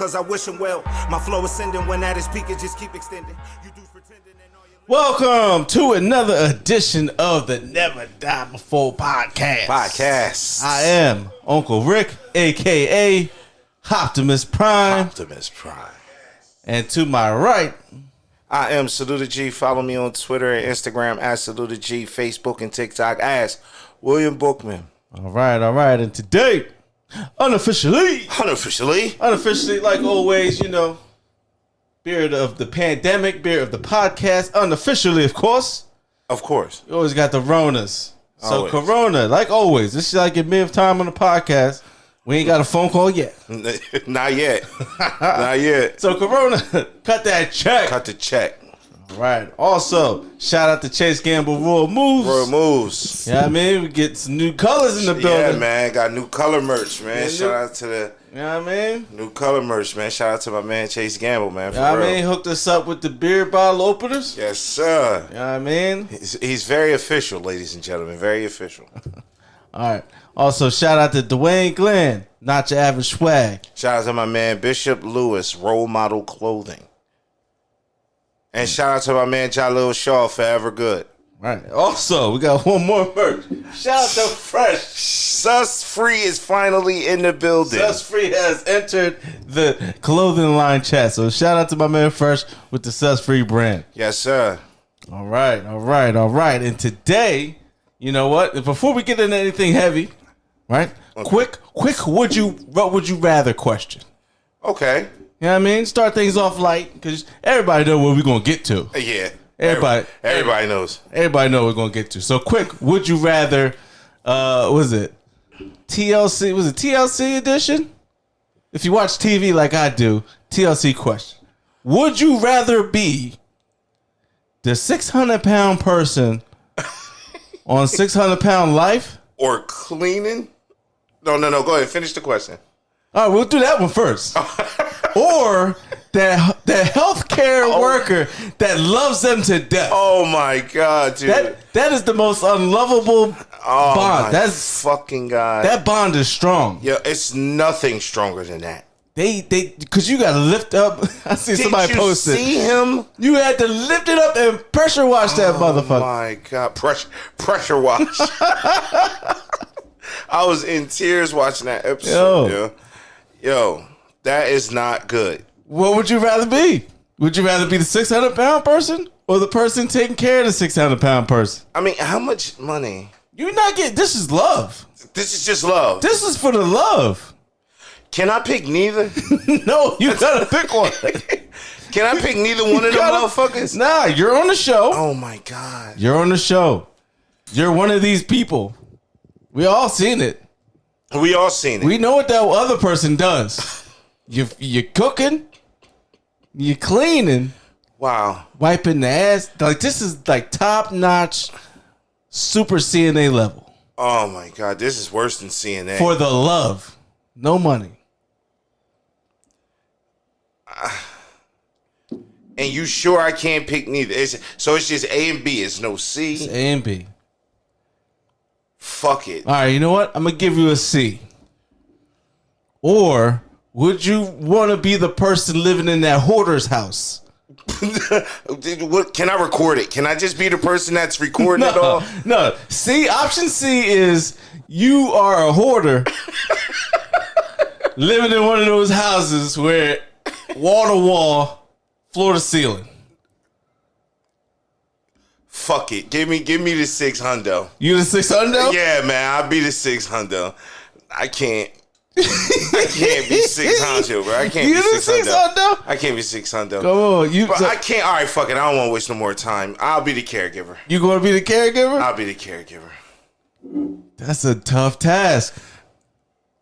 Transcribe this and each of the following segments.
Cause I wish him well. My flow ascending when at its peak, it just keep extending. You dudes pretending and all your... Welcome to another edition of the Never Die Before podcast. I am Uncle Rick, aka Optimus Prime. And to my right, I am Salute G. Follow me on Twitter and Instagram as Salute G, Facebook and TikTok as William Bookman. All right. And today, unofficially, like always, beard of the pandemic, beard of the podcast, unofficially, of course. You always got the Ronas. So Always. Corona, like always, this is like your midth time on the podcast. We ain't got a phone call yet. Not yet. So Corona, cut that check. Cut the check. All right. Also, shout out to Chase Gamble Royal Moves. Yeah, I mean, we get some new colors in the building. Yeah, man. Got new color merch, man. Shout out to the new color merch, man. Shout out to my man Chase Gamble, man. For real. Hooked us up with the beer bottle openers. Yes, sir. You know what I mean? He's very official, ladies and gentlemen. Very official. All right. Also, shout out to Dwayne Glenn, Not Your Average Swag. Shout out to my man Bishop Lewis, Role Model Clothing. And shout out to my man Jalil Shaw, Forever Good. Right. Also, we got one more merch. Shout out to Fresh. Sus Free is finally in the building. Sus Free has entered the clothing line chat. So shout out to my man Fresh with the Sus Free brand. Yes, sir. All right. And today, you know what? Before we get into anything heavy, right? Okay. Quick, what would you rather question? Okay. You know what I mean? Start things off light because everybody know where we're going to get to. Yeah. Everybody knows. Everybody know we're going to get to. So quick, would you rather, was it TLC edition? If you watch TV like I do, TLC question. Would you rather be the 600-pound person on 600-pound life? Or cleaning? No. Go ahead. Finish the question. All right, we'll do that one first. Or that healthcare worker that loves them to death. Oh my God, dude! That is the most unlovable bond. That's fucking God. That bond is strong. Yeah, it's nothing stronger than that. They because you got to lift up. I see somebody posted. See him? You had to lift it up and pressure wash that motherfucker. Oh my God, pressure wash. I was in tears watching that episode. Yo, that is not good. What would you rather be? Would you rather be the 600-pound person or the person taking care of the 600-pound person? I mean, how much money? You're not getting. This is love. This is just love. This is for the love. Can I pick neither? No, you gotta pick one. Can I pick neither one of them motherfuckers? Nah, you're on the show. Oh my God. You're on the show. You're one of these people. We all seen it. We know what that other person does. You're cooking. You're cleaning. Wow. Wiping the ass. Like, this is like top notch, super CNA level. Oh my God. This is worse than CNA. For the love. No money. And you sure I can't pick neither? So it's just A and B. It's no C. It's A and B. Fuck it. All right, you know what? I'm going to give you a C. Or would you want to be the person living in that hoarder's house? What, can I record it? Can I just be the person that's recording it all? No. C, option C is you are a hoarder living in one of those houses where wall to wall, floor to ceiling. Fuck it. Give me the 6Hundo. You the 6Hundo? Yeah, man. I'll be the 6Hundo. I can't be 6Hundo, bro. I can't you be the 6Hundo? I can't be 6Hundo. Come on. I can't. All right, fuck it. I don't want to waste no more time. I'll be the caregiver. You going to be the caregiver? I'll be the caregiver. That's a tough task.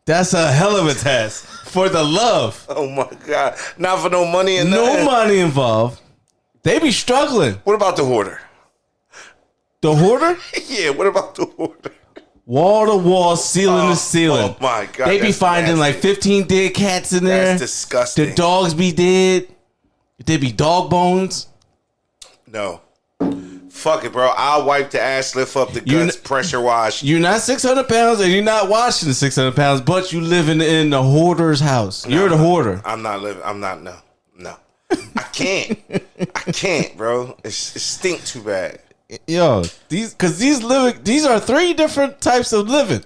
That's a hell of a task. For the love. Oh, my God. Not for no money and no money involved. They be struggling. What about the hoarder? The hoarder? Yeah, what about the hoarder? Wall to wall, ceiling to ceiling. Oh my God. They be finding nasty. Like 15 dead cats in there. That's disgusting. The dogs be dead. They be dog bones. No. Fuck it, bro. I'll wipe the ass, lift up the guts, pressure wash. You're not 600 pounds and you're not washing the 600 pounds, but you living in the hoarder's house. You're the hoarder. I'm not living. I'm not. No. I can't, bro. It stink too bad. Yo, these are 3 different types of living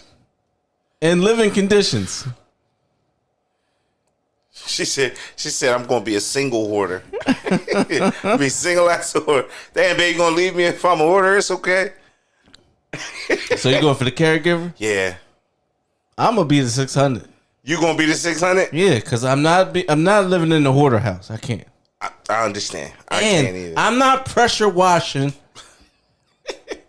and living conditions. She said, I'm gonna be a single hoarder. Be single ass hoarder. Damn, baby, you gonna leave me if I'm a hoarder? It's okay. So you going for the caregiver? Yeah. I'm gonna be the 600. You gonna be the 600? Yeah, because I'm not living in the hoarder house. I can't. I understand. I can't either. I'm not pressure washing.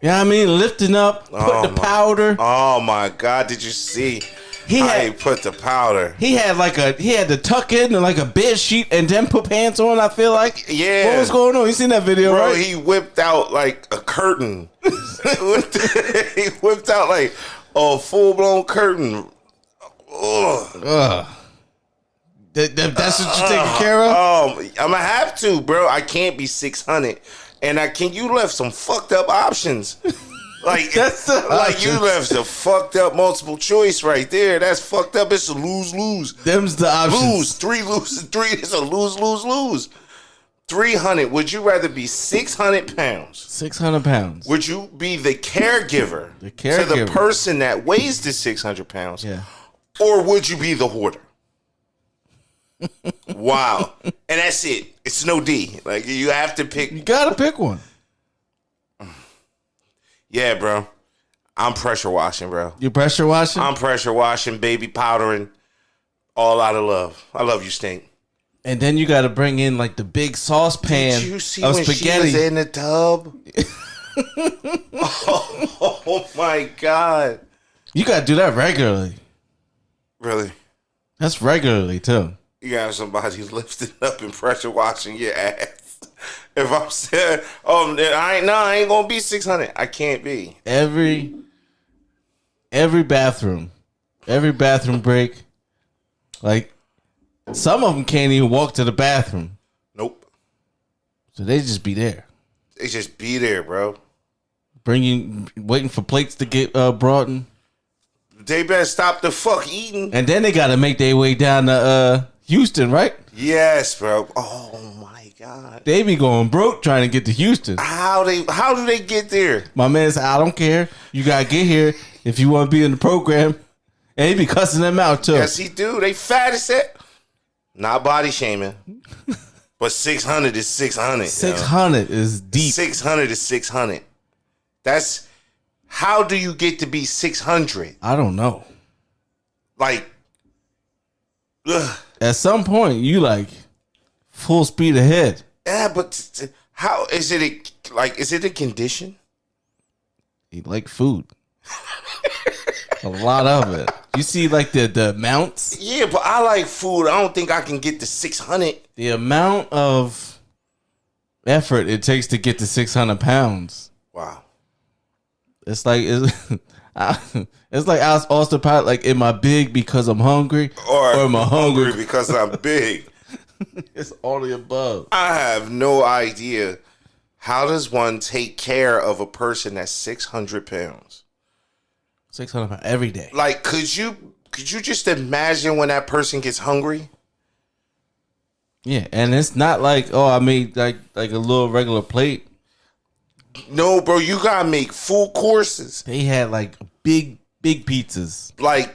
You know what I mean? Lifting up, putting the powder. Oh my God! Did you see? He put the powder. He had to tuck in like a bed sheet and then put pants on. I feel like. Yeah. What was going on? You seen that video, bro? Right? He whipped out like a curtain. He whipped out like a full blown curtain. Ugh. That's what you're taking care of? I'm gonna have to, bro. I can't be 600, and you left some fucked up options. Like you left a fucked up multiple choice right there. That's fucked up. It's a lose. Them's the options. 3 loses 3. It's a lose. 300. Would you rather be 600 pounds? 600 pounds. Would you be the caregiver, to the person that weighs the 600 pounds? Yeah. Or would you be the hoarder? Wow. And that's it. It's no D. Like, you have to pick. You gotta pick one. Yeah, bro. I'm pressure washing, bro. You pressure washing? I'm pressure washing, baby powdering, all out of love. I love you, Stink. And then you gotta bring in like the big saucepan Did you see of when spaghetti. she was in the tub? Oh my God. You gotta do that regularly. Really? That's regularly too. You got somebody lifting up and pressure washing your ass. If I'm saying, I ain't gonna be 600. I can't be. Every bathroom break, like some of them can't even walk to the bathroom. Nope. So they just be there. They just be there, bro. Waiting for plates to get brought in. They better stop the fuck eating. And then they gotta make their way down to Houston, right? Yes, bro. Oh my God. They be going broke trying to get to Houston. How do they get there? My man said, I don't care. You gotta get here if you want to be in the program. And he be cussing them out too. Yes, he do. They fat as that. Not body shaming. But 600 is 600. 600 is deep. 600 is 600. That's, how do you get to be 600? I don't know. Like, ugh. At some point, you like full speed ahead. Yeah, but how is it? Is it a condition? You like food. A lot of it. You see, like the amounts. Yeah, but I like food. I don't think I can get to 600. The amount of effort it takes to get to 600 pounds. Wow. It's like it's like Austin Powers. Like, am I big because I'm hungry, or am I hungry because I'm big? It's all the above. I have no idea. How does one take care of a person that's 600 pounds? 600 pounds every day. Like, could you just imagine when that person gets hungry? Yeah, and it's not like, I made like a little regular plate. No, bro, you gotta make full courses. They had like big pizzas, like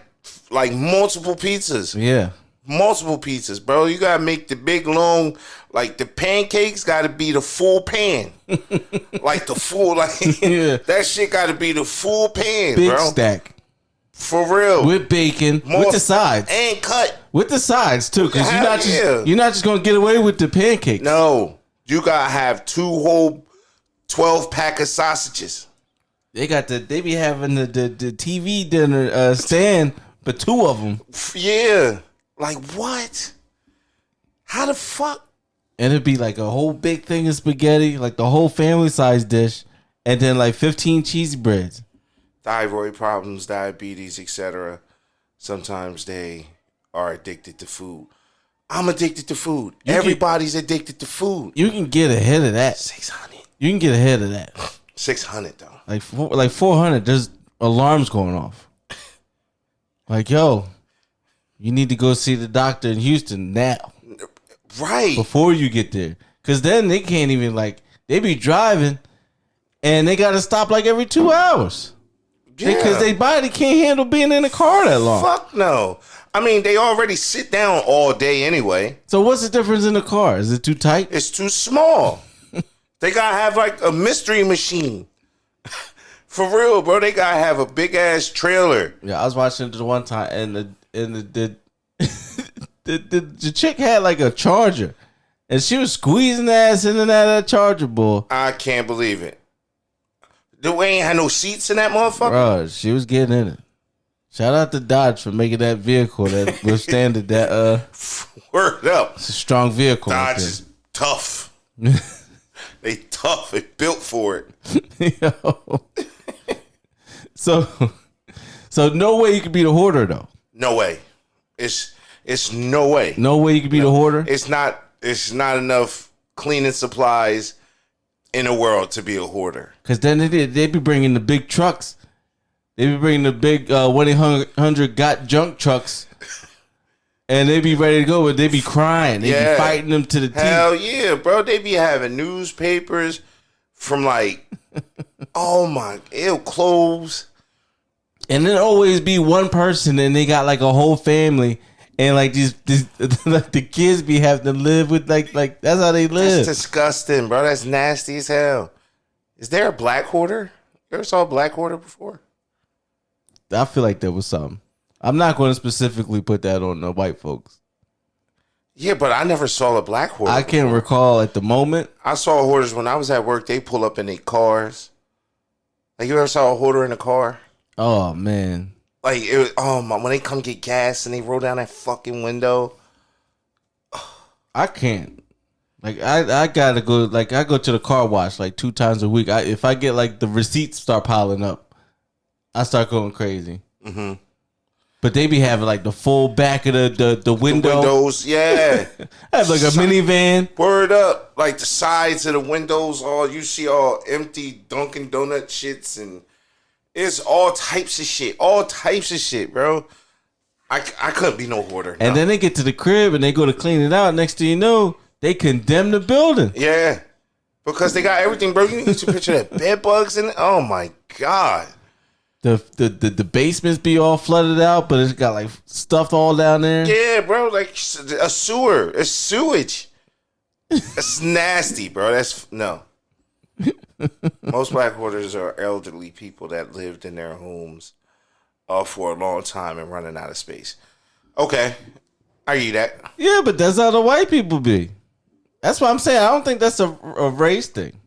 multiple pizzas. Yeah, multiple pizzas, bro. You gotta make the big long, like the pancakes gotta be the full pan, like the full, yeah. That shit gotta be the full pan, big bro. Stack for real with bacon, with the sides and cut with the sides too, because you're not just gonna get away with the pancakes. No, you gotta have 2 whole 12-pack of sausages. They be having the TV dinner stand, but 2 of them. Yeah, like what? How the fuck? And it'd be like a whole big thing of spaghetti, like the whole family size dish, and then like 15 cheesy breads. Thyroid problems, diabetes, etc. Sometimes they are addicted to food. I'm addicted to food. Everybody's addicted to food. You can get ahead of that. 600. You can get ahead of that. $600 though. Like 400. There's alarms going off. Like, yo, you need to go see the doctor in Houston now. Right. Before you get there. Because then they can't even, like, they be driving and they got to stop like every 2 hours. Yeah. Because their body can't handle being in the car that long. Fuck no. I mean, they already sit down all day anyway. So what's the difference in the car? Is it too tight? It's too small. They got to have like a mystery machine. For real, bro. They got to have a big ass trailer. Yeah, I was watching it one time and the chick had like a charger. And she was squeezing the ass in and out of that charger, boy. I can't believe it. We ain't had no seats in that motherfucker? Bro, she was getting in it. Shout out to Dodge for making that vehicle that withstanded that. Word up. It's a strong vehicle. Dodge is tough. They tough. They built for it. Yo. So no way you could be the hoarder, though. No way. It's no way. No way you could be the hoarder? It's not enough cleaning supplies in the world to be a hoarder. Because then they be bringing the big trucks. They be bringing the big 1-800 got junk trucks. And they be ready to go, but they be crying. They be fighting them to the teeth. Hell yeah, bro. They be having newspapers from like, oh my, clothes. And then always be one person and they got like a whole family. And like these like the kids be having to live with like that's how they live. That's disgusting, bro. That's nasty as hell. Is there a black hoarder? You ever saw a black hoarder before? I feel like there was something. I'm not going to specifically put that on the white folks. Yeah, but I never saw a black hoarder. I can't recall at the moment. I saw hoarders when I was at work. They pull up in their cars. Like, you ever saw a hoarder in a car? Oh man. Like, it was, oh my, when they come get gas and they roll down that fucking window. I can't. Like, I gotta go. Like, I go to the car wash like 2 times a week. If I get like the receipts start piling up, I start going crazy. Mm-hmm. But they be having like the full back of the window. The windows, yeah. I have like a minivan. Word up. Like the sides of the windows, you see all empty Dunkin' Donut shits, and it's all types of shit. All types of shit, bro. I couldn't be no hoarder. And then they get to the crib and they go to clean it out. Next thing you know, they condemn the building. Yeah. Because they got everything, bro. You need to picture that bed bugs in it. Oh my God. The basements be all flooded out, but it's got like stuff all down there. Yeah, bro, like a sewer, it's sewage. That's nasty, bro. That's no. Most black hoarders are elderly people that lived in their homes for a long time and running out of space. Okay, I get that. Yeah, but that's how the white people be. That's what I'm saying. I don't think that's a race thing.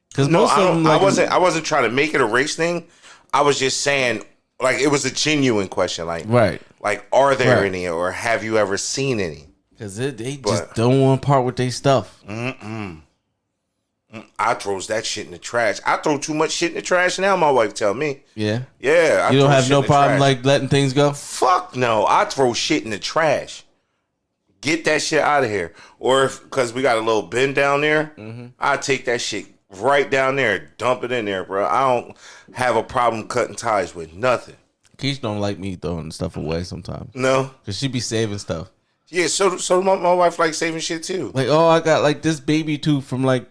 Because most of them, like, I wasn't trying to make it a race thing. I was just saying, like, it was a genuine question. Like, right. Like, are there any, or have you ever seen any? Because they just don't want to part with their stuff. I throws that shit in the trash. I throw too much shit in the trash now, my wife tell me. Yeah? Yeah. You don't have no problem, like, letting things go? Fuck no. I throw shit in the trash. Get that shit out of here. Or because we got a little bin down there, I take that shit right down there, dump it in there, bro. I don't have a problem cutting ties with nothing. Keish don't like me throwing stuff away sometimes. No, because she be saving stuff. Yeah, so my wife likes saving shit too. Like, oh, I got like this baby tooth from like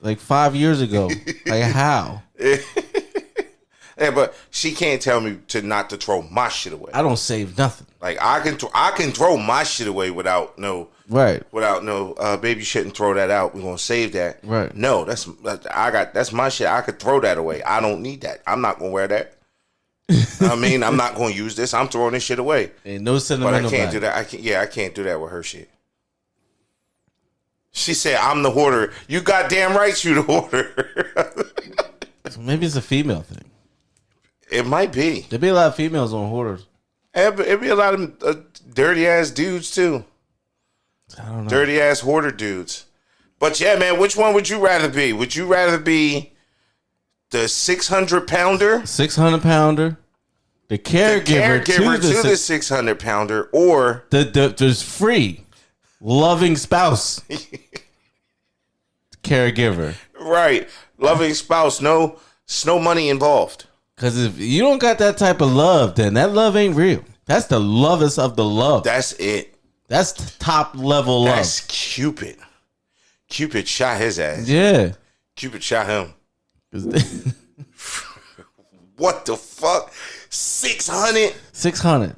5 years ago. Like, how? Yeah, but she can't tell me to throw my shit away. I don't save nothing. Like, I can throw my shit away without no. Right. Without no, baby, you shouldn't throw that out. We're gonna save that. Right. No, that's my shit. I could throw that away. I don't need that. I'm not gonna wear that. I mean, I'm not gonna use this. I'm throwing this shit away. Ain't no sentimental. But I can't do that. I can't do that with her shit. She said, "I'm the hoarder." You goddamn right, you the hoarder. So maybe it's a female thing. It might be. There be a lot of females on hoarders. It'd be a lot of dirty ass dudes too. I don't know. Dirty ass hoarder dudes. But yeah, man, which one would you rather be? Would you rather be the 600-pounder? 600-pounder. The caregiver to the 600-pounder, or the free loving spouse. Caregiver. Right. Loving spouse, no money involved. Because if you don't got that type of love, then that love ain't real. That's the lovest of the love. That's it. That's the top level love. That's Cupid. Cupid shot his ass. Yeah. Cupid shot him. What the fuck? 600? 600.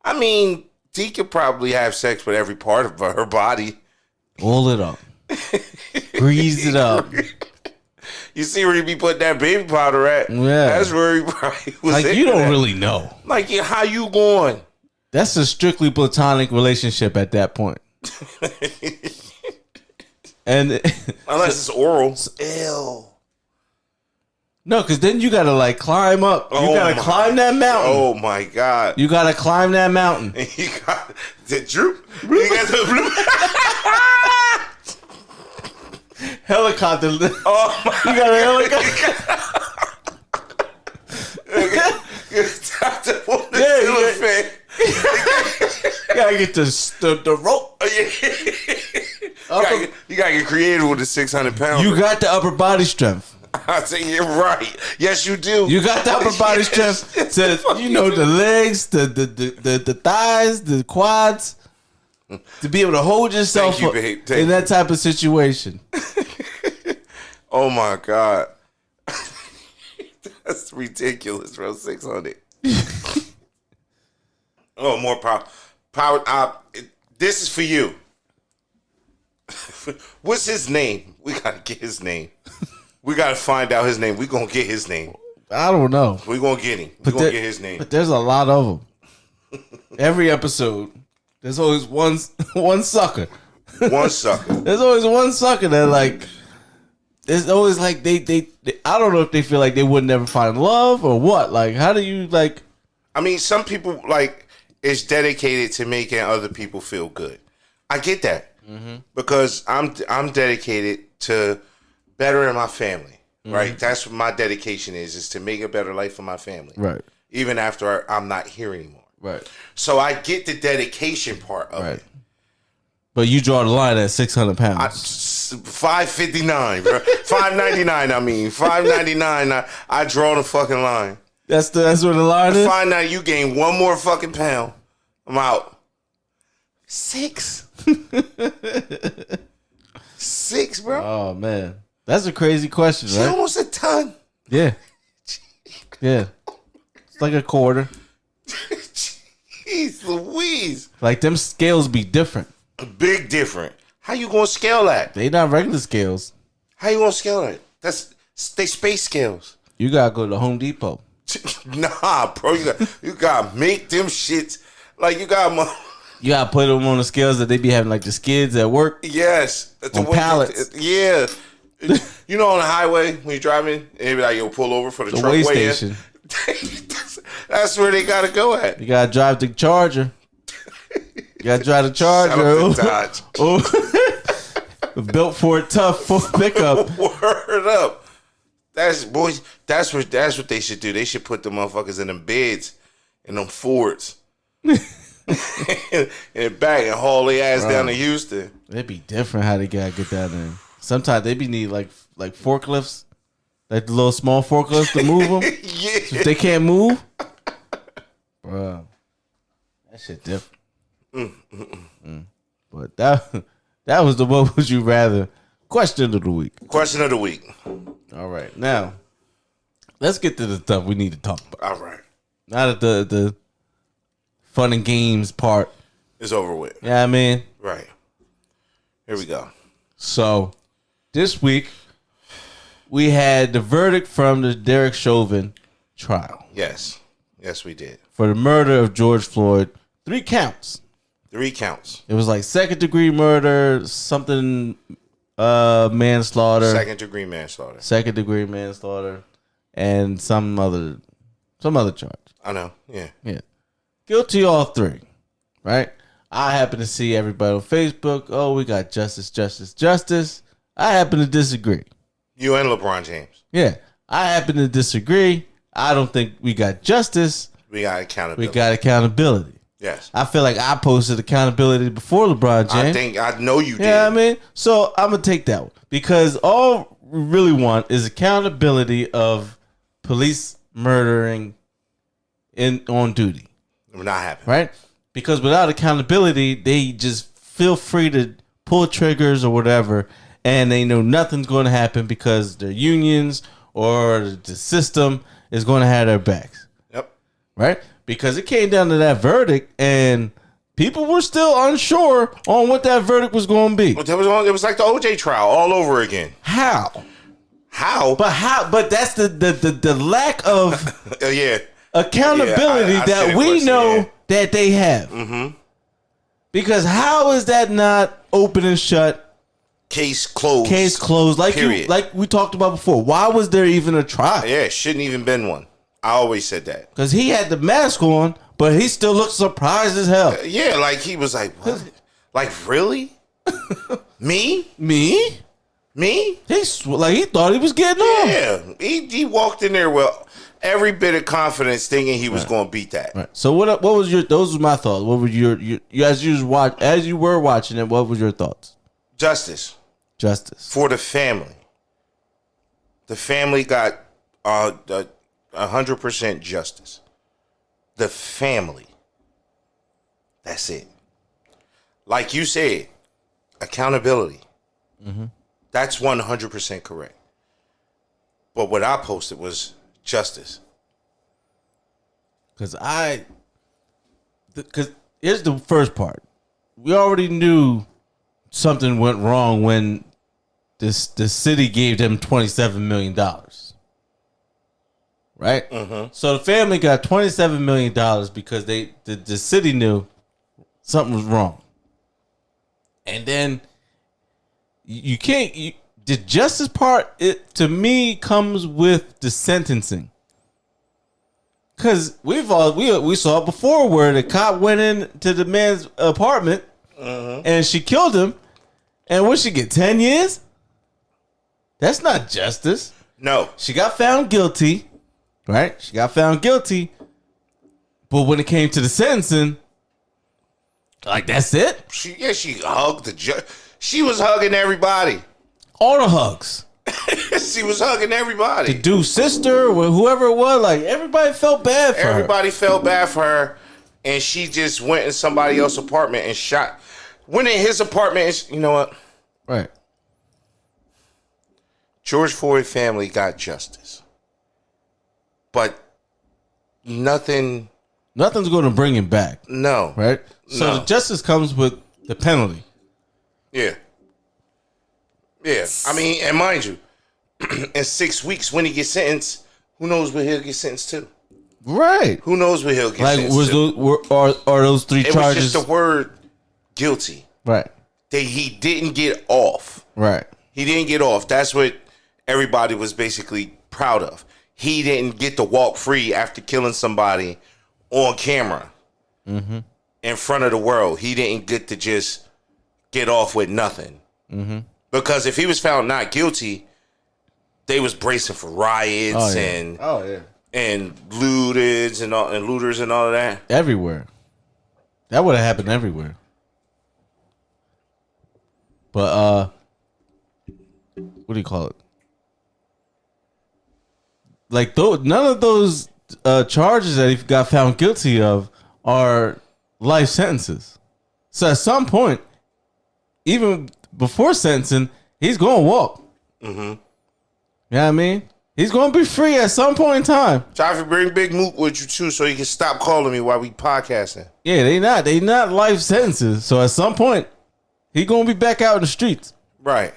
I mean, D could probably have sex with every part of her body. Roll it up. Grease it up. You see where he be putting that baby powder at? Yeah. That's where he probably was. Like, you don't really know. Like, how you going? That's a strictly platonic relationship at that point. And unless it's oral. Ew. No, because then you gotta like climb up. You gotta climb that mountain. Oh my God. You gotta climb that mountain. And you got the droop. You got the helicopter. Oh my You got a helicopter. You gotta get the rope. You gotta get creative with the 600 pounds. You got the upper body strength. I say you're right. Yes, you do. You got the upper body strength to, you know, the legs, the thighs, the quads, to be able to hold yourself up in that type of situation. Oh my God. That's ridiculous, bro. 600. Oh, more power. This is for you. What's his name? We gotta get his name. We gotta find out his name. We gonna get his name. I don't know. We gonna get him. We gonna get his name. But there's a lot of them. Every episode, there's always one sucker. One sucker. There's always one sucker that like. It's always like they. I don't know if they feel like they would never find love or what. Like, how do you like? I mean, some people like is dedicated to making other people feel good. I get that because I'm dedicated to bettering my family. Right, that's what my dedication is to make a better life for my family. Right, even after I'm not here anymore. Right, so I get the dedication part of it. But you draw the line at 600 pounds. 559, bro. 599. I mean, 599. I draw the fucking line. That's where the line is. 599. You gain one more fucking pound. I'm out. 6. 6, bro. Oh man, that's a crazy question, right? Almost a ton. Yeah. Yeah. It's like a quarter. Jeez Louise. Like them scales be different. Big different. How you gonna scale that? They not regular scales. How you gonna scale that? They space scales. You gotta go to Home Depot. Nah, bro. You gotta make them shits. Like you gotta put them on the scales that they be having like the skids at work. Yes. On pallets. Yeah. You know on the highway when you're driving, and they be like, yo, pull over for the truck weigh station. That's where they gotta go at. You gotta drive the Charger. You gotta drive the Charger. Dodge. Built for it tough for pickup. Word up. That's what they should do. They should put the motherfuckers in them beds in them Fords. in the back and haul their ass down to Houston. It'd be different how they gotta get that in. Sometimes they be need like forklifts. Like the little small forklifts to move them. Yeah. So if they can't move. Bro. That shit different. But that was the what would you rather question of the week. Question of the week. All right, now let's get to the stuff we need to talk about. All right, now that the fun and games part is over with. Yeah, I mean, right. Here we go. So this week we had the verdict from the Derek Chauvin trial. Yes, we did for the murder of George Floyd. 3 counts. 3 counts. It was like 2nd degree murder, something manslaughter. 2nd degree manslaughter. 2nd degree manslaughter, and some other charge. I know. Yeah. Guilty all 3. Right? I happen to see everybody on Facebook. Oh, we got justice. I happen to disagree. You and LeBron James. Yeah. I happen to disagree. I don't think we got justice. We got accountability. Yes. I feel like I posted accountability before LeBron James. I know you did. Yeah, I mean, so I'm gonna take that one because all we really want is accountability of police murdering on duty. It will not happen. Right? Because without accountability, they just feel free to pull triggers or whatever, and they know nothing's going to happen because their unions or the system is going to have their backs. Yep. Right? Because it came down to that verdict, and people were still unsure on what that verdict was going to be. It was like the OJ trial all over again. How? How? But that's the lack of yeah. accountability that we know that they have. Mm-hmm. Because how is that not open and shut? Case closed. Case closed. Like we talked about before. Why was there even a trial? Yeah, shouldn't even been one. I always said that. Because he had the mask on, but he still looked surprised as hell. Yeah, like he was like, what? Like, really? Me? Me? He thought he was getting on. Yeah. He walked in there with every bit of confidence thinking he was going to beat that. Right. So what was those were my thoughts. What were your as you were watching it, what was your thoughts? Justice. For the family. The family got 100% justice. The family. That's it. Like you said, accountability. Mm-hmm. That's 100% correct. But what I posted was justice. Because here's the first part. We already knew something went wrong when the city gave them $27 million. Right? Mm-hmm. So the family got $27 million because the city knew something was wrong. And then the justice part, it to me comes with the sentencing. Because we saw it before where the cop went into the man's apartment and she killed him. And what she get, 10 years? That's not justice. No. She got found guilty, right? She got found guilty. But when it came to the sentencing, like, that's it? She hugged the judge. She was hugging everybody. All the hugs. She was hugging everybody. The dude's sister or whoever it was, like, everybody felt bad for her. Everybody felt bad for her, and she just went in somebody else's apartment and went in his apartment and, you know what? Right. George Floyd family got justice. But nothing's going to bring him back. No. Right? So the justice comes with the penalty. Yeah. Yeah. I mean, and mind you, in 6 weeks when he gets sentenced, who knows what he'll get sentenced to? Right. Who knows what he'll get sentenced to? Are those three charges? It was just the word guilty. Right. He didn't get off. Right. He didn't get off. That's what everybody was basically proud of. He didn't get to walk free after killing somebody on camera in front of the world. He didn't get to just get off with nothing. Mm-hmm. Because if he was found not guilty, they was bracing for riots and looters and all of that. Everywhere. That would have happened everywhere. But what do you call it? Like none of those charges that he got found guilty of are life sentences. So at some point, even before sentencing, he's going to walk. Mm-hmm. You know what I mean? He's going to be free at some point in time. Try to bring Big Moot with you too, so you can stop calling me while we podcasting. Yeah, they not life sentences. So at some point, he's going to be back out in the streets. Right.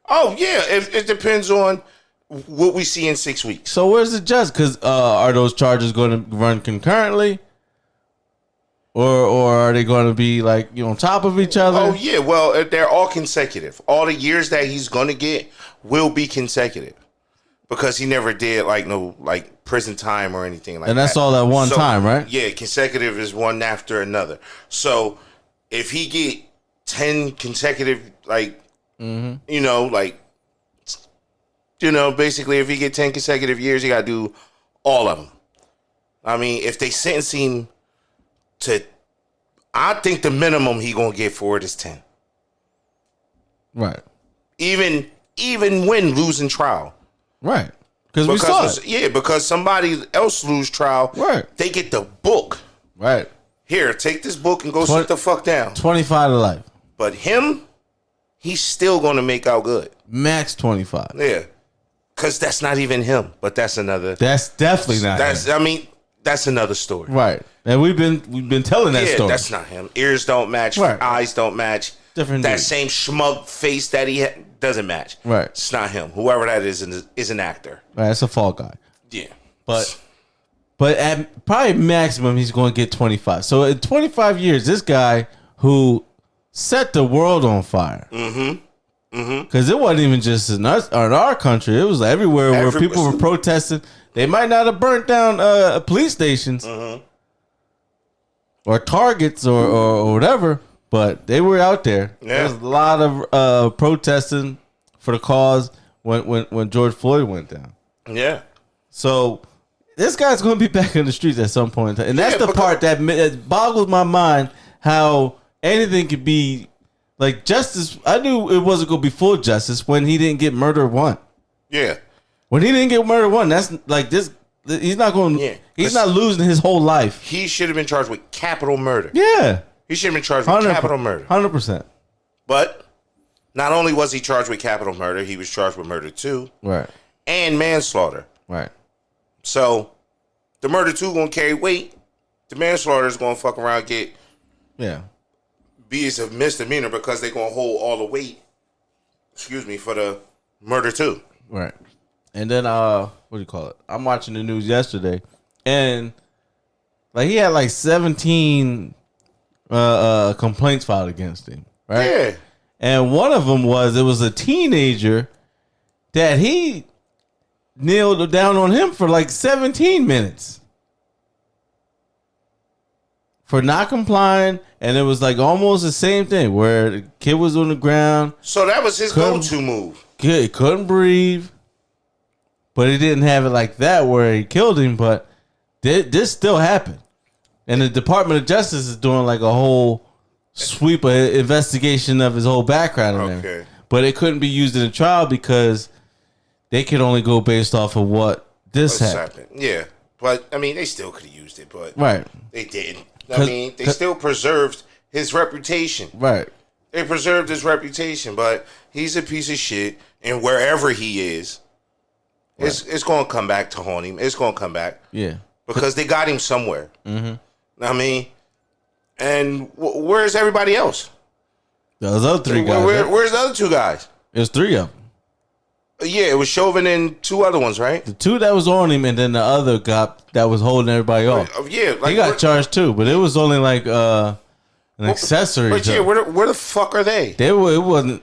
Oh yeah, it depends on what we see in 6 weeks. So where's the judge? Because are those charges going to run concurrently? Or are they going to be like, on top of each other? Oh, yeah. Well, they're all consecutive. All the years that he's going to get will be consecutive. Because he never did no prison time or anything like that. And that's all at one time, right? Yeah, consecutive is one after another. So if he get 10 consecutive, basically if he get 10 consecutive years, he got to do all of them. I mean, if they sentence him to I think the minimum he gonna get for it is 10. Right. Even when losing trial. Right. Because we saw it. Yeah, because somebody else lose trial. Right. They get the book. Right. Here, take this book and go sit the fuck down. 25 to life. But him, he's still gonna make out good. Max 25. Yeah. Because that's not even him. But that's another. That's definitely not him. I mean, that's another story. Right. And we've been telling that story. That's not him. Ears don't match. Right. Eyes don't match. Different That dude. same schmug face that he doesn't match. Right. It's not him. Whoever that is an actor. Right. It's a fall guy. Yeah. But at probably maximum, he's going to get 25. So in 25 years, this guy who set the world on fire. Because it wasn't even just in our country. It was everywhere where people were protesting. They might not have burnt down police stations or targets or whatever, but they were out there. Yeah. There was a lot of protesting for the cause when George Floyd went down. Yeah. So this guy's going to be back in the streets at some point. And that's the part that boggles my mind, how anything could be like justice. I knew it wasn't going to be full justice when he didn't get murder one. Yeah. When he didn't get murder one, that's like this. He's not going. Yeah. He's not losing his whole life. He should have been charged with capital murder. Yeah. He should have been charged with capital murder. 100%. But not only was he charged with capital murder, he was charged with murder too. Right. And manslaughter. Right. So the murder too gonna carry weight. The manslaughter is gonna fuck around and get be as a misdemeanor because they're gonna hold all the weight. Excuse me, for the murder too. Right. And then what do you call it? I'm watching the news yesterday, and like he had like 17 complaints filed against him. Right. Yeah. And one of them was a teenager that he kneeled down on him for like 17 minutes for not complying, and it was like almost the same thing where the kid was on the ground. So that was his go-to move. He couldn't breathe, but he didn't have it like that where he killed him. But this still happened, and the Department of Justice is doing like a whole sweep of investigation of his whole background in there. But it couldn't be used in a trial because they could only go based off of what happened. Yeah, but I mean, they still could have used it, but they didn't. I mean, they still preserved his reputation. Right. They preserved his reputation, but he's a piece of shit, and wherever he is, it's going to come back to haunt him. It's going to come back. Yeah. Because they got him somewhere. I mean, and where's everybody else? Those other three guys. Where's the other two guys? There's three of them. Yeah, it was Chauvin and two other ones, right? The two that was on him, and then the other cop that was holding everybody off. Yeah, like, he got charged too, but it was only like an accessory. But yeah, where the fuck are they? It wasn't.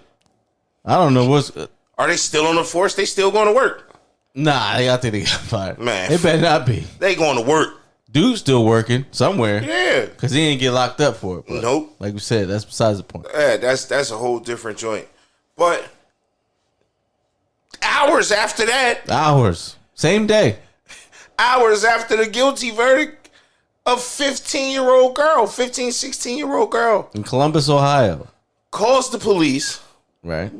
I don't know what's. Are they still on the force? They still going to work? Nah, I think they got fired. Man, they better not be. They going to work. Dude's still working somewhere. Yeah, because he didn't get locked up for it. But nope. Like we said, that's besides the point. Yeah, that's a whole different joint. But hours after that, same day, hours after the guilty verdict, a 16-year-old girl in Columbus, Ohio, calls the police. Right.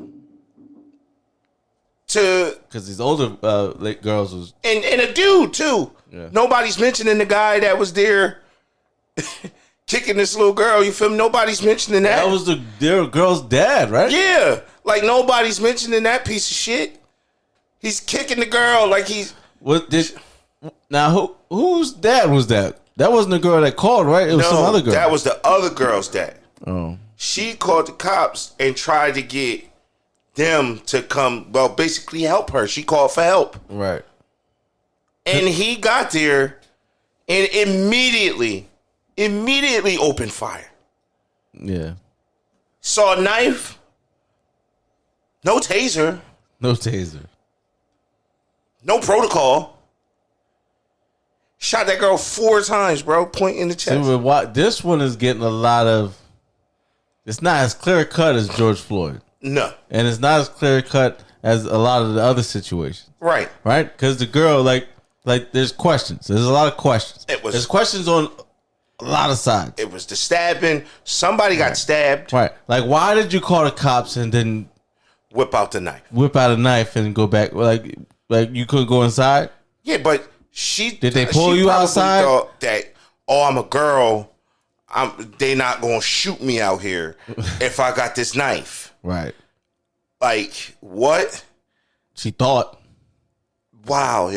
Because these older girls was and a dude too. Yeah. Nobody's mentioning the guy that was there kicking this little girl. You feel me? Nobody's mentioning that. That was their girl's dad, right? Yeah. Like nobody's mentioning that piece of shit. He's kicking the girl like he's. Now whose dad was that? That wasn't the girl that called, right? It was some other girl. That was the other girl's dad. Oh. She called the cops and tried to get them to come, well, basically help her. She called for help. Right. And he got there and immediately opened fire. Yeah. Saw a knife. No taser. No taser. No protocol. Shot that girl 4 times, bro. Point in the chest. See, this one is getting a lot of. It's not as clear cut as George Floyd. No. And it's not as clear cut as a lot of the other situations. Right. Right? Because the girl, like there's questions. There's a lot of questions. There's questions on A lot of sides. It was the stabbing. Somebody got stabbed. Right. Like, why did you call the cops and then whip out the knife? Whip out a knife and go back. Like you couldn't go inside? Yeah, but did they pull you outside? Thought that, I'm a girl. They not gonna shoot me out here if I got this knife. Right. Like, what? She thought. Wow,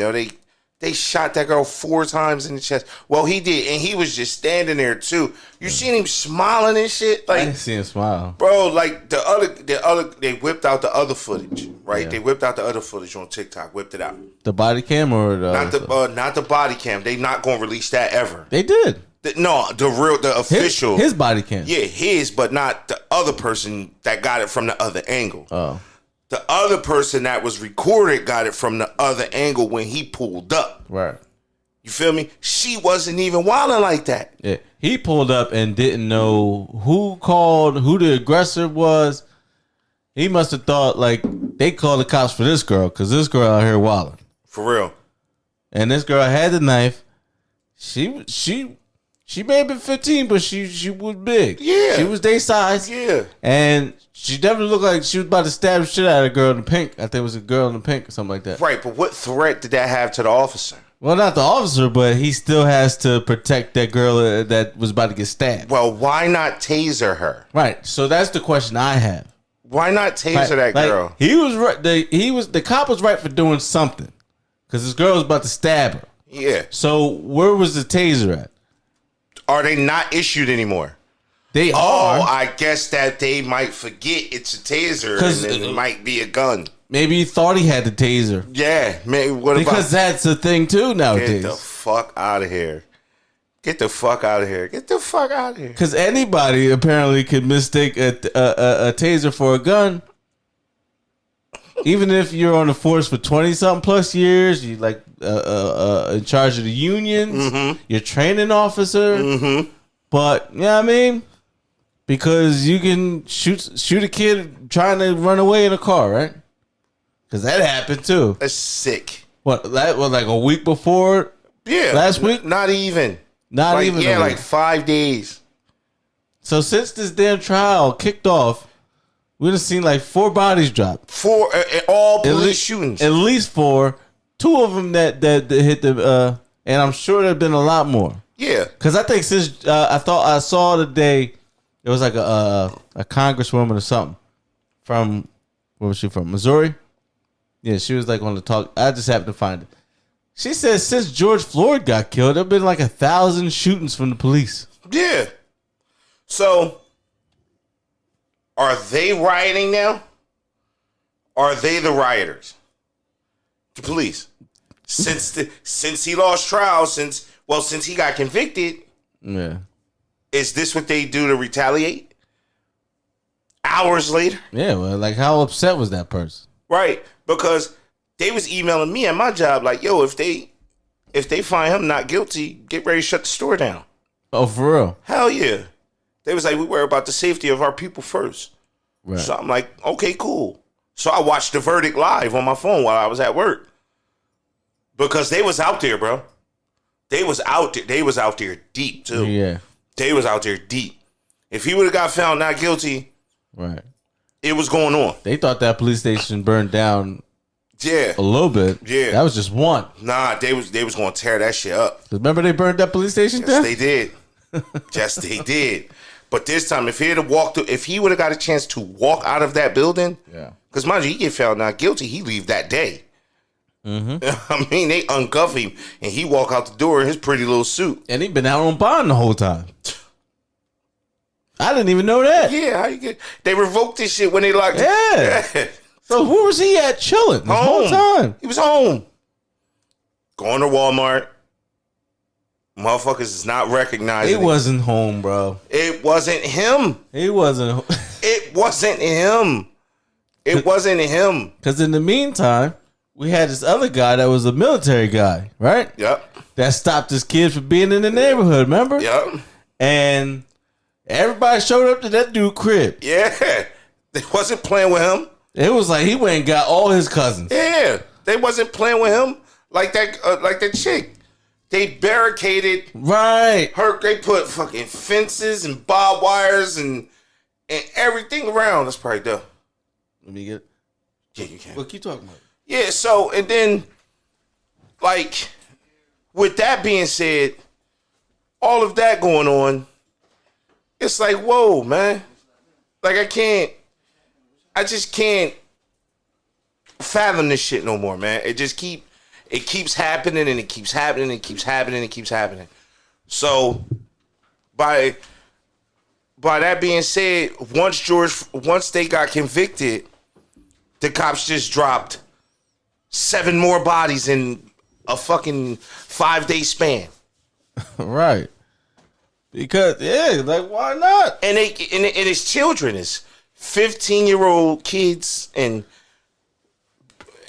they shot that girl 4 times in the chest. Well, he did, and he was just standing there too. You seen him smiling and shit? Like, I didn't see him smile, bro. Like the other, they whipped out the other footage, right? Yeah. They whipped out the other footage on TikTok. Whipped it out. The body cam or not the body cam. They not gonna release that ever. They did. The official his body cam. Yeah, his, but not the other person that got it from the other angle. Oh. The other person that was recorded got it from the other angle when he pulled up. Right. You feel me? She wasn't even wilding like that. Yeah. He pulled up and didn't know who called, who the aggressor was. He must have thought, like, they called the cops for this girl because this girl out here wilding. For real. And this girl had the knife. She may have been 15, but she was big. Yeah. She was their size. Yeah. And she definitely looked like she was about to stab the shit out of a girl in the pink. I think it was a girl in the pink or something like that. Right, but what threat did that have to the officer? Well, not the officer, but he still has to protect that girl that was about to get stabbed. Well, why not taser her? Right. So that's the question I have. Why not taser that girl? He was right. The cop was right for doing something because this girl was about to stab her. Yeah. So where was the taser at? Are they not issued anymore? They are. I guess that they might forget it's a taser and then it might be a gun. Maybe he thought he had the taser. Yeah, maybe. Because that's a thing too nowadays. Get the fuck out of here. Get the fuck out of here. Get the fuck out of here. Because anybody apparently could mistake a taser for a gun. Even if you're on the force for 20-something plus years, you like in charge of the unions, you're training officer. Mm-hmm. But, you know what I mean? Because you can shoot a kid trying to run away in a car, right? Because that happened too. That's sick. What, that was like a week before? Yeah. Last week? Not even. Not even. Yeah, like 5 days. So since this damn trial kicked off, we done seen like 4 bodies drop. 4 all police shootings. At least 4. 2 of them that hit the and I'm sure there've been a lot more. Yeah. Because I think since I saw today, it was like a congresswoman or something from, where was she from? Missouri? Yeah, she was like on the talk. I just happened to find it. She said since George Floyd got killed, there have been like 1,000 shootings from the police. Yeah. So, are they rioting now? Are they the rioters? The police. Since he lost trial, since he got convicted. Yeah. Is this what they do to retaliate? Hours later? Yeah, well, like how upset was that person? Right, because they was emailing me at my job like, yo, if they find him not guilty, get ready to shut the store down. Oh, for real? Hell yeah. They was like, we worry about the safety of our people first. Right. So I'm like, okay, cool. So I watched the verdict live on my phone while I was at work. Because they was out there, bro. They was out there. They was out there deep, too. Yeah. They was out there deep. If he would have got found not guilty, right, it was going on. They thought that police station burned down. Yeah, a little bit. Yeah, that was just one. Nah, they was going to tear that shit up. Remember they burned that police station down? Yes, they did. Yes, they did. But this time, if he would have got a chance to walk out of that building, yeah, because mind you, he get found not guilty, he leave that day. Mm-hmm. I mean, they uncuff him and he walk out the door in his pretty little suit. And he been out on bond the whole time. I didn't even know that. Yeah, how you get? They revoked this shit when they locked. Yeah. So where was he at chilling the whole time? He was home. Going to Walmart. Motherfuckers is not recognizing. It wasn't home, bro. It wasn't him. It wasn't. It wasn't him. It wasn't him. Because in the meantime, we had this other guy that was a military guy, right? Yep. That stopped this kid from being in the neighborhood, remember? Yep. And everybody showed up to that dude crib. Yeah. They wasn't playing with him. It was like he went and got all his cousins. Yeah. They wasn't playing with him like that chick. They barricaded her. They put fucking fences and barbed wires and everything around. That's probably dope. Let me get it. Yeah, you can. Well, keep talking about it. Yeah, so, and then, like, with that being said, all of that going on, it's like, whoa, man. Like, I just can't fathom this shit no more, man. It keeps happening and it keeps happening and it keeps happening and it keeps happening. So, by that being said, once they got convicted, the cops just dropped 7 more bodies in a fucking 5-day span. Right. Because, like, why not? And it's children. It's 15-year-old kids, and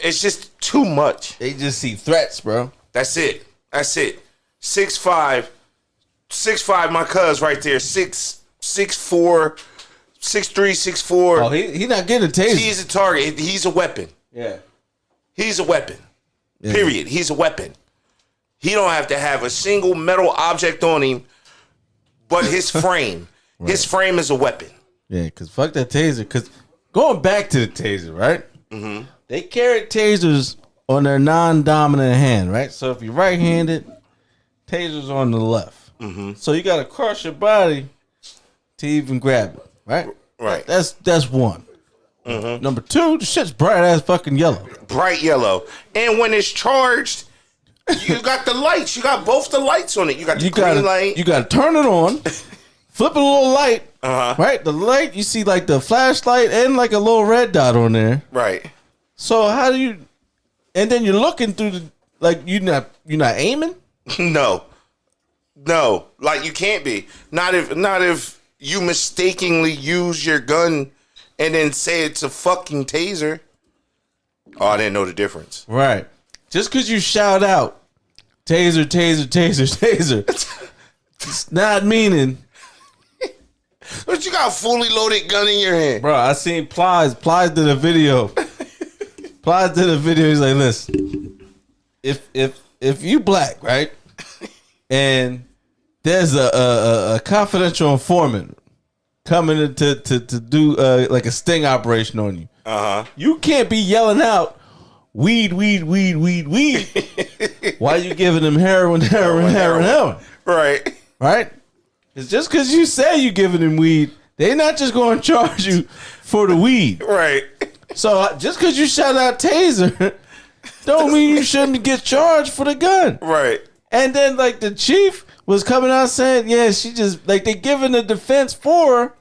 it's just too much. They just see threats, bro. That's it. 6'5", my cuz right there. 6'4", 6'3", 6'4". Oh, he not getting a taser. He's a target. He's a weapon. Yeah. He's a weapon. Yeah. Period. He's a weapon. He don't have to have a single metal object on him, but his frame. Right. His frame is a weapon. Yeah, because fuck that taser. Because going back to the taser, right? Mm-hmm. They carried tasers on their non-dominant hand, right? So if you're right-handed, taser's on the left. Mm-hmm. So you got to cross your body to even grab it, right? Right. That's one. Mm-hmm. Number 2, the shit's bright ass fucking yellow. Bright yellow. And when it's charged, you got the lights. You got both the lights on it. You got the green light. You got to turn it on, flip a little light, right? The light, you see like the flashlight and like a little red dot on there. Right. So how do you, and then you're looking through the, like you're not aiming? No. Like you can't be. Not if you mistakenly use your gun and then say it's a fucking taser. Oh, I didn't know the difference. Right. Just because you shout out, taser, taser, taser, taser, it's not meaning. But you got a fully loaded gun in your hand. Bro, I seen Plies. Plies did a video. He's like, listen, if you black, right, and there's a confidential informant coming to do like a sting operation on you. You can't be yelling out weed while you giving them heroin. Right? It's just because you say you giving them weed, they're not just going to charge you for the weed. Right. So just because you shout out taser don't mean you shouldn't get charged for the gun. Right. And then like the chief was coming out saying, yeah, she just like they giving the defense for her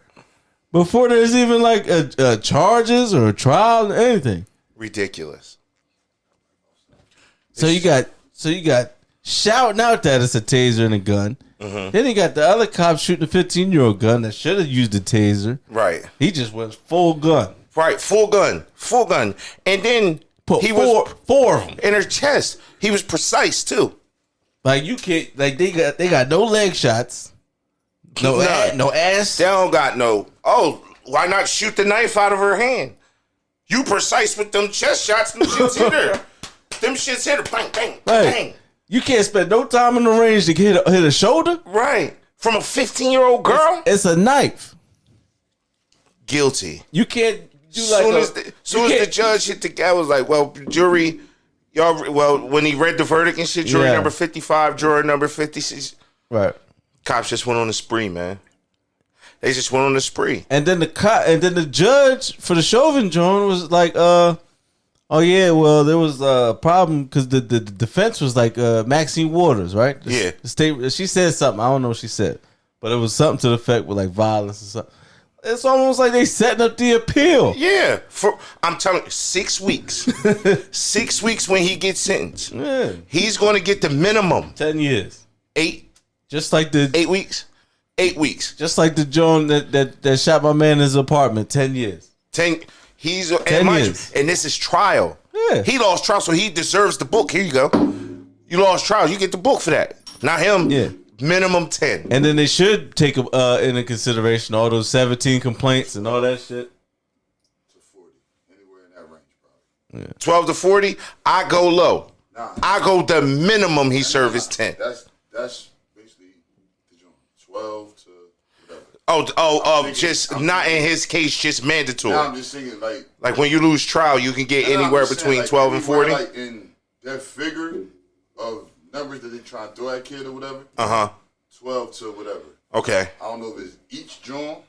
before there's even like a charges or a trial or anything. Ridiculous. So you got shouting out that it's a taser and a gun. Mm-hmm. Then you got the other cop shooting a 15-year-old gun that should have used a taser. Right. He just went full gun. Right, full gun. And then he was four of them in her chest. He was precise too. Like you can't, like they got no leg shots, no ass. They don't got no. Oh, why not shoot the knife out of her hand? You precise with them chest shots. Them shits hit her. Bang, bang, bang. You can't spend no time in the range to hit a shoulder. Right, from a 15-year-old girl. It's a knife. Guilty. You can't do like. Soon as the judge hit the guy, was like, well, jury. Y'all, well, when he read the verdict and shit, jury number 55, juror number 56. Right. Cops just went on a spree, man. They just went on a spree. And then the judge for the Chauvin joint was like, oh yeah, well there was a problem because the defense was like Maxine Waters, right? The state. She said something. I don't know what she said, but it was something to the effect with like violence or something. It's almost like they setting up the appeal. Yeah, I'm telling you, 6 weeks. 6 weeks when he gets sentenced. Yeah. He's going to get the minimum 10 years. 8. Just like the 8 weeks. 8 weeks. Just like the Joan that shot my man in his apartment. 10 years. 10. He's 10 years. And this is trial. Yeah. He lost trial, so he deserves the book. Here you go. You lost trial. You get the book for that. Not him. Yeah. Minimum 10. And then they should take into consideration all those 17 complaints and all that shit. To 40. Anywhere in that range, probably. Yeah. 12 to 40, I go low. Nah. I go the minimum he served is 10. That's basically the joint. 12 to whatever. Just not in his case, just mandatory. Now I'm just saying, like when you lose trial, you can get anywhere between 12 and 40. Like in that figure of numbers that they try to throw at kid or whatever. 12 to whatever. Okay. I don't know if it's each joint.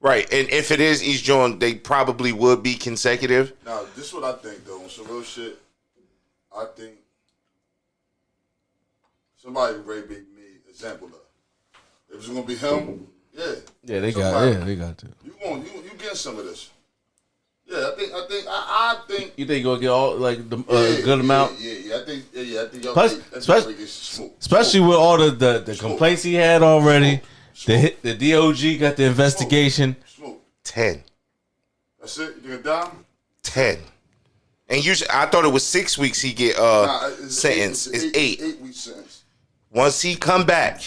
Right, and if it is each joint, they probably would be consecutive. Now, this is what I think, though. On some real shit, I think somebody very big me example of. If it's gonna be him, yeah, they got to. You get some of this. Yeah, I think. You think you gonna get all like the good amount? Yeah. I think y'all. Especially with all the complaints he had already. The DOG got the investigation. Smoke. 10. That's it. You gonna die? 10. And usually, I thought it was 6 weeks he get sentence. It's 8. 8 week sentence. Once he come back,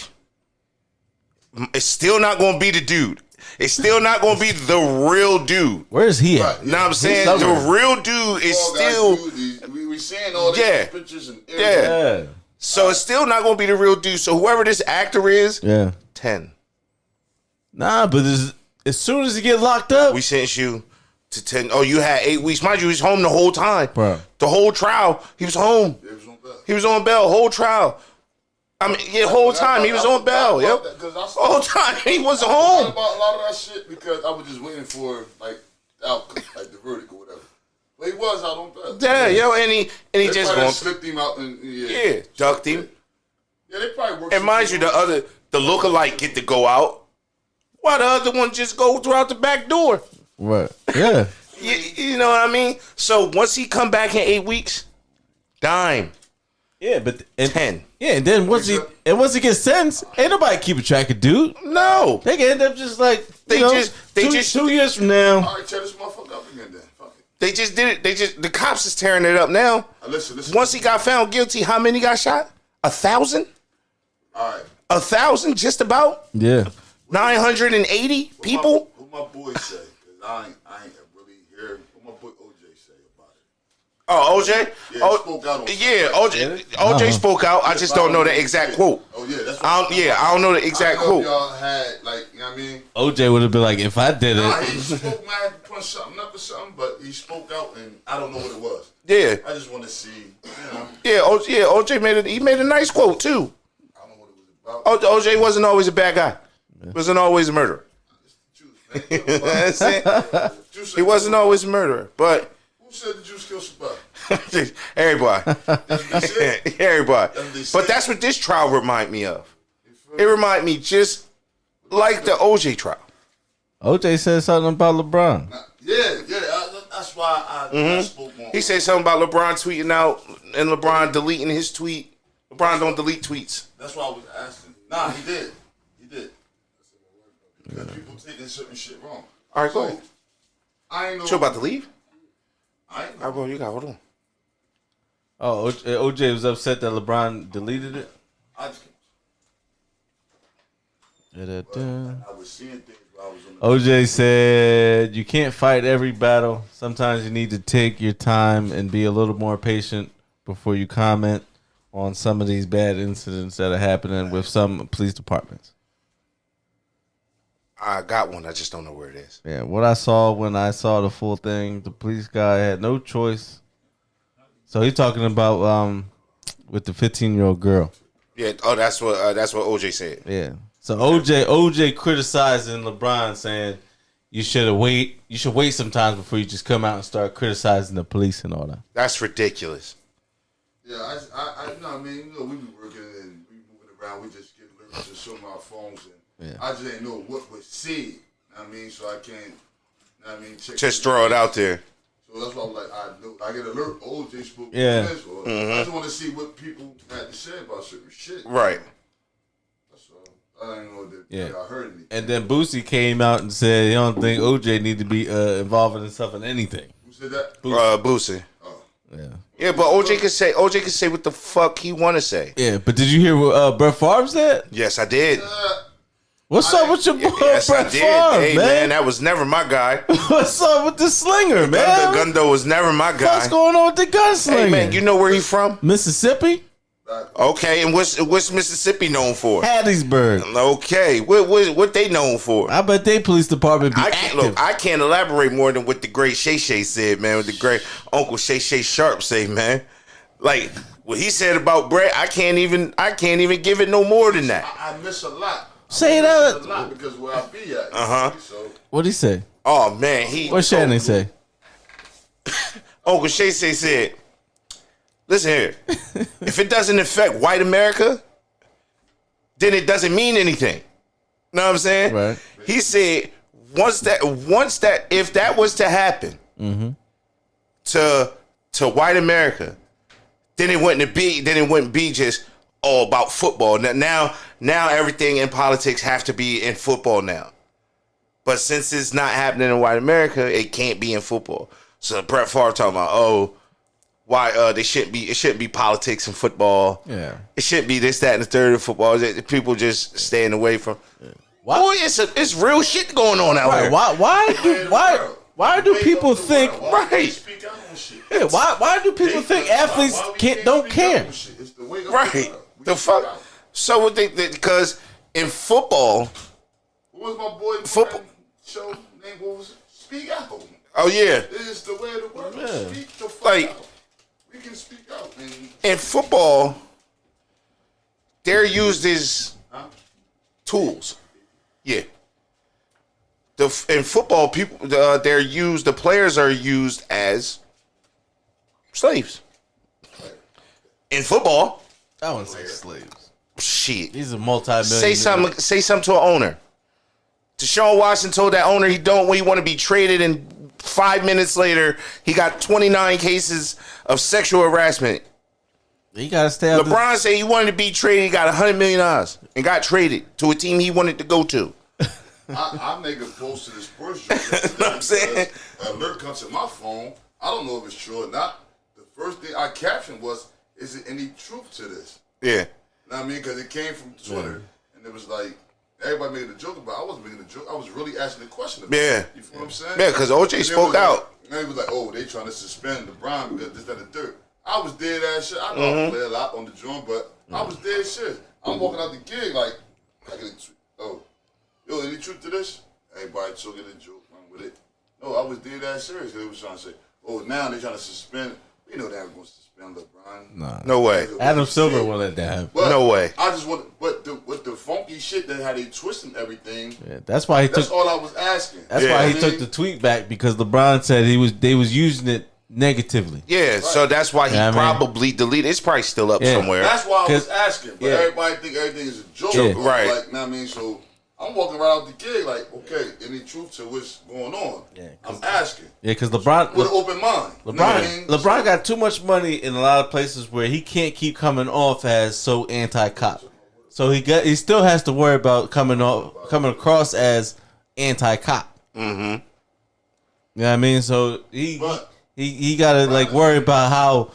it's still not gonna be the dude. It's still not gonna be the real dude. Where is he at? Right. You know what I'm saying? The real dude is still. We seeing all these pictures and yeah. So it's still not gonna be the real dude. So whoever this actor is, 10. Nah, but as soon as he get locked up, we sent you to 10. Oh, you had 8 weeks. Mind you, he was home the whole time. Bro. The whole trial, he was home. He was on bail. Whole trial. I mean, whole time he was on bail. Yep. Whole time he was home. I about a lot of that shit because I was just waiting for like the outcome, like the verdict or whatever. But he was out on bail. Yeah, and he just going slipped him out and ducked him. Yeah, they probably worked. And mind you, the lookalike get to go out. Why the other one just go throughout the back door? What? Yeah. you know what I mean? So once he come back in 8 weeks, dime. Yeah, but 10. Yeah, and then once he gets sentenced, ain't nobody keeping track of dude. No. They can end up just like they just 2 years from now. All right, tear this motherfucker up again then. Fuck it. They just did it. The cops is tearing it up now. Listen. Once he got found guilty, how many got shot? 1,000? All right. 1,000 just about? Yeah. 980 people? What my boy say? Because I ain't really hear what my boy OJ say about it. Oh, OJ? Yeah, he spoke out on OJ spoke out. I just don't know the exact quote. Oh, yeah. That's I don't know the exact quote. Y'all had, like, you know what I mean? OJ would have been like, if I did it. He spoke, man, I had to punch something up or something, but he spoke out, and I don't know what it was. Yeah. I just want to see, you know. Yeah, OJ made a nice quote, too. I don't know what it was about. OJ wasn't always a bad guy. Wasn't always a murderer. He wasn't always a murderer, but who said the Jews killed somebody? everybody. Everybody. But that's what this trial remind me of. It remind me just like the OJ trial. OJ said something about LeBron. Yeah. That's why I spoke on. He said something about LeBron tweeting out and LeBron deleting his tweet. LeBron don't delete tweets. That's why I was asking. Nah, he did. Because people taking certain shit wrong. All right, go ahead. I ain't know. You about to leave? I ain't know. All right, bro, you got hold on. Oh, OJ was upset that LeBron deleted it? I just I was seeing things while I was on the OJ said, you can't fight every battle. Sometimes you need to take your time and be a little more patient before you comment on some of these bad incidents that are happening with some police departments. I got one. I just don't know where it is. Yeah, what I saw when I saw the full thing, the police guy had no choice. So he's talking about with the 15-year-old girl. Yeah. Oh, that's what OJ said. Yeah. So OJ criticizing LeBron, saying you should wait sometimes before you just come out and start criticizing the police and all that. That's ridiculous. Yeah, I you know what I mean, you know, we be working and we moving around. We just get lyrics and show them our phones and. Yeah. I just didn't know what was said. You know what I mean, so I can't. You know what I mean, just throw it out there. So that's why I'm like, I get alert. OJ spoke. Yeah. This, or I just want to see what people had to say about certain shit. Right. That's all. I didn't know that. I heard anything. And then Boosie came out and said he don't think OJ need to be involved in himself in anything. Who said that? Boosie. Oh. Yeah. Yeah, but OJ can say what the fuck he want to say. Yeah, but did you hear what Brett Favre said? Yes, I did. What's up with your boy Yes, I Brett did. Favre, Hey, man, that was never my guy. What's up with the slinger, man? Gundo was never my guy. What's going on with the gunslinger? Hey, man, you know where he from? Mississippi? Okay, and what's Mississippi known for? Hattiesburg. Okay, what they known for? I bet they police department be active. I can't elaborate more than what the great Shay Shay said, man. What the great Uncle Shay Shay Sharp say, man. Like what he said about Brett, I can't even give it no more than that. I miss a lot. Say that. A lot because where I be at. So What'd he say? Oh man, What Shannon say? Uncle Shay Shay said, listen here, if it doesn't affect white America, then it doesn't mean anything. Know what I'm saying? Right. He said once that if that was to happen to white America, then it wouldn't be just all about football. Now everything in politics have to be in football now. But since it's not happening in white America, it can't be in football. So Brett Favre talking about, why it shouldn't be politics in football. Yeah. It shouldn't be this, that, and the third of football. People just staying away from. Why? Boy, it's real shit going on out here. Why do people think Right. speak out on shit. yeah, why do people think athletes Why we don't speak care? out on shit? It's the way of Right. the The fuck. So what because in football, What was my boy Football. show name? What was it? Speak out. oh yeah, It is the way of the world. Yeah. Speak the fuck Like- out. We can speak out. And, in football, they're used as tools. Yeah. In football, the players are used as slaves. In football, I wouldn't say slaves. shit. These are multi-million. Say something to an owner. Deshaun Watson told that owner he want to be traded, and 5 minutes later, he got 29 cases of sexual harassment. You gotta stay out. LeBron said he wanted to be traded. He got $100 million and got traded to a team he wanted to go to. I make a post to the sports journal. Know what I'm saying? An alert comes to my phone. I don't know if it's true or not. The first thing I captioned was, "Is there any truth to this?" Yeah. You know what I mean? Because it came from Twitter, and it was like everybody making a joke about it. I wasn't making a joke. I was really asking a question about Yeah. it. You feel what I'm saying? Yeah, because OJ And spoke it was out. Like, and it was like, "Oh, they trying to suspend LeBron because this, that, and the third." I was dead ass shit. I know I play a lot on the drum, but I was dead shit. I'm walking out the gig like, yo, any truth to this? Everybody took it a joke, run with it. No, I was dead ass serious. They was trying to say, oh, now they're trying to suspend. We know they're not going to suspend LeBron. Nah. No way. Adam Silver won't let that happen. But No way. I just want, with the funky shit that how they twisting everything. Yeah, that's why he That's took. all I was asking. That's Yeah. why he took the tweet back, because LeBron said they was using it negatively. Yeah, so that's why he Yeah, I mean- probably deleted. It's probably still up Yeah. somewhere. That's why I was 'Cause- asking. But yeah. everybody think everything is a joke. Yeah. Right. Like, know what I mean? So I'm walking right out the gig like, okay, any truth to what's going on? Yeah, I'm asking. Yeah, because LeBron With an open mind. You know what I mean? LeBron got too much money in a lot of places where he can't keep coming off as so anti-cop. So he still has to worry about coming across as anti-cop. Mm-hmm. You know what I mean? So he got to like worry about how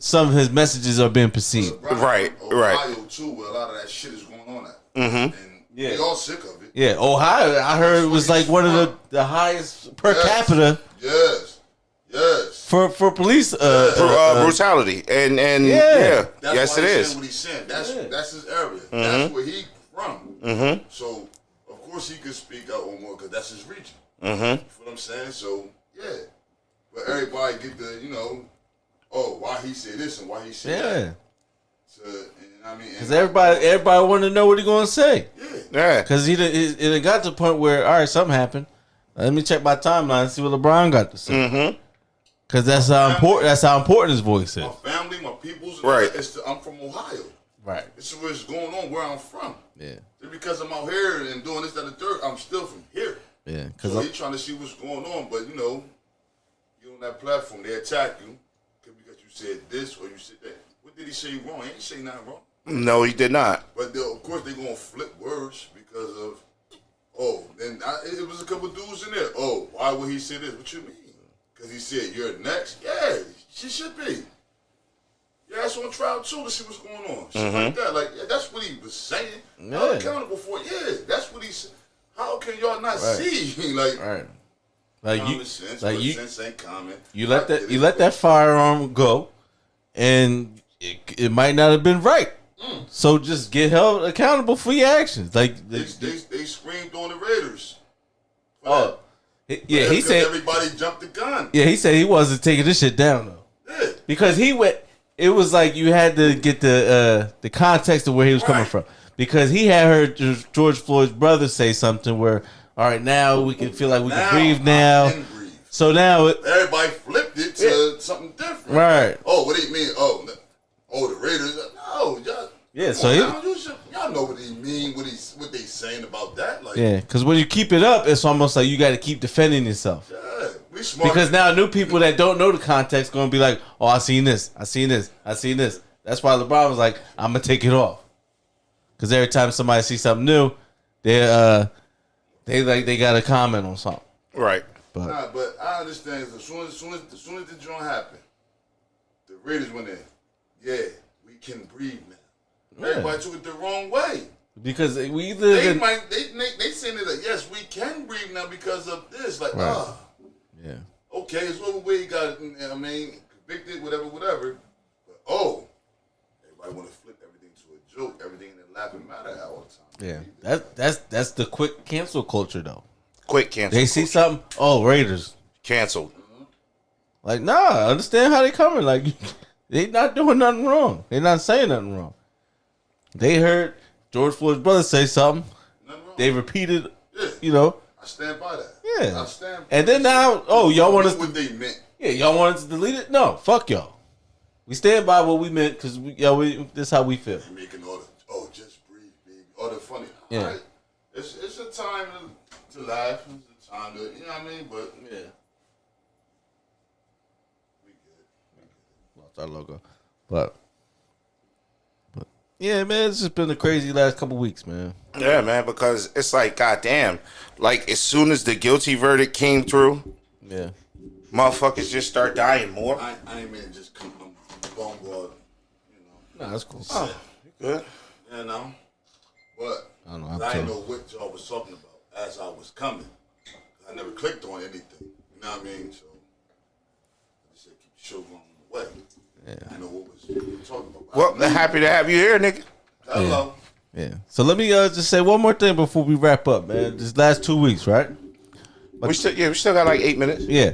some of his messages are being perceived. Right, Ohio too, where a lot of that shit is going on at. And Yeah. we all sick of it. Yeah, Ohio, I heard it was like one of the highest per capita Yes. for police brutality and yeah. That's Yes, why it he's is. saying what he's saying. That's his area. That's where he from. So of course he could speak out on more because that's his region. You feel what I'm saying? So yeah, but everybody get the why he said this and why he said that. So, and I mean, Because everybody want to know what he gonna say. Yeah. Because it got to the point where, all right, something happened. Let me check my timeline and see what LeBron got to say. Because that's how important his voice is. my family, my peoples, Right. I'm from Ohio. Right. This is what's going on where I'm from. Yeah. Just because I'm out here and doing this, that, and the third, I'm still from here. Yeah. So Because he trying to see what's going on, but you on that platform, they attack you because you said this or you said that. What did he say wrong? He ain't say nothing wrong. No, he did not. But of course they gonna flip words because of it was a couple dudes in there. Oh, why would he say this? What you mean? Because he said you're next. Yeah, she should be. Yeah, that's on trial too to see what's going on. Shit like that. Like, yeah, that's what he was saying. Yeah. I'm accountable for it. Yeah, that's what he said. How can y'all not see? Like, like common you, sense, like but you, sense ain't common. you let that firearm go, and it might not have been right. So just get held accountable for your actions. Like they screamed on the Raiders. Oh, yeah. He said everybody jumped the gun. Yeah, he said he wasn't taking this shit down though. Yeah, because he went. It was like you had to get the context of where he was coming from, because he had heard George Floyd's brother say something where, all right, now we can feel like we can breathe now. So now everybody flipped it to something different. Right. Oh, what do you mean? Oh, the Raiders. No, y'all. Yeah, so y'all know what he mean, what they saying about that. Like, yeah, because when you keep it up, it's almost like you got to keep defending yourself. Yeah, we smart. Because now new people that don't know the context going to be like, oh, I seen this. That's why LeBron was like, I'm gonna take it off. Because every time somebody sees something new, they got to comment on something. Right. But I understand. As soon as the joint happened, the Raiders went in. Yeah, we can breathe now. Yeah. Everybody took it the wrong way. Because we live they in... They saying that, yes, we can breathe now because of this. Like, yeah. Okay, it's whatever way you got, I mean, convicted, whatever. But, everybody want to flip everything to a joke, everything in the laughing matter all the time. Yeah, that's the quick cancel culture, though. Quick cancel They see something, Raiders. Canceled. Like, nah, I understand how they coming. Like, they not doing nothing wrong. They not saying nothing wrong. They heard George Floyd's brother say something. They repeated, I stand by that. Yeah. I stand by and then now, y'all want us what they meant. Yeah, y'all want us to delete it? No, fuck y'all. We stand by what we meant because this is how we feel. They're making all the, just breathe, baby. Oh, they're funny. Yeah. All right. It's a time to laugh. It's a time to, you know what I mean? But, yeah. We good. Lost our logo. But yeah, man, it's just been a crazy last couple weeks, man. Yeah, man, because it's like, goddamn, like as soon as the guilty verdict came through, yeah, motherfuckers just start dying more. I ain't mean to just come bombard, Nah, that's cool. Oh, good. You know, but I don't know. I didn't know what y'all was talking about as I was coming. I never clicked on anything. You know what I mean? So I just said keep the show going on the way. Yeah. I know what we're talking about. Well, they're happy to have you here, nigga. Hello. Yeah. So let me just say one more thing before we wrap up, man. This last 2 weeks, right? We still got like 8 minutes. Yeah.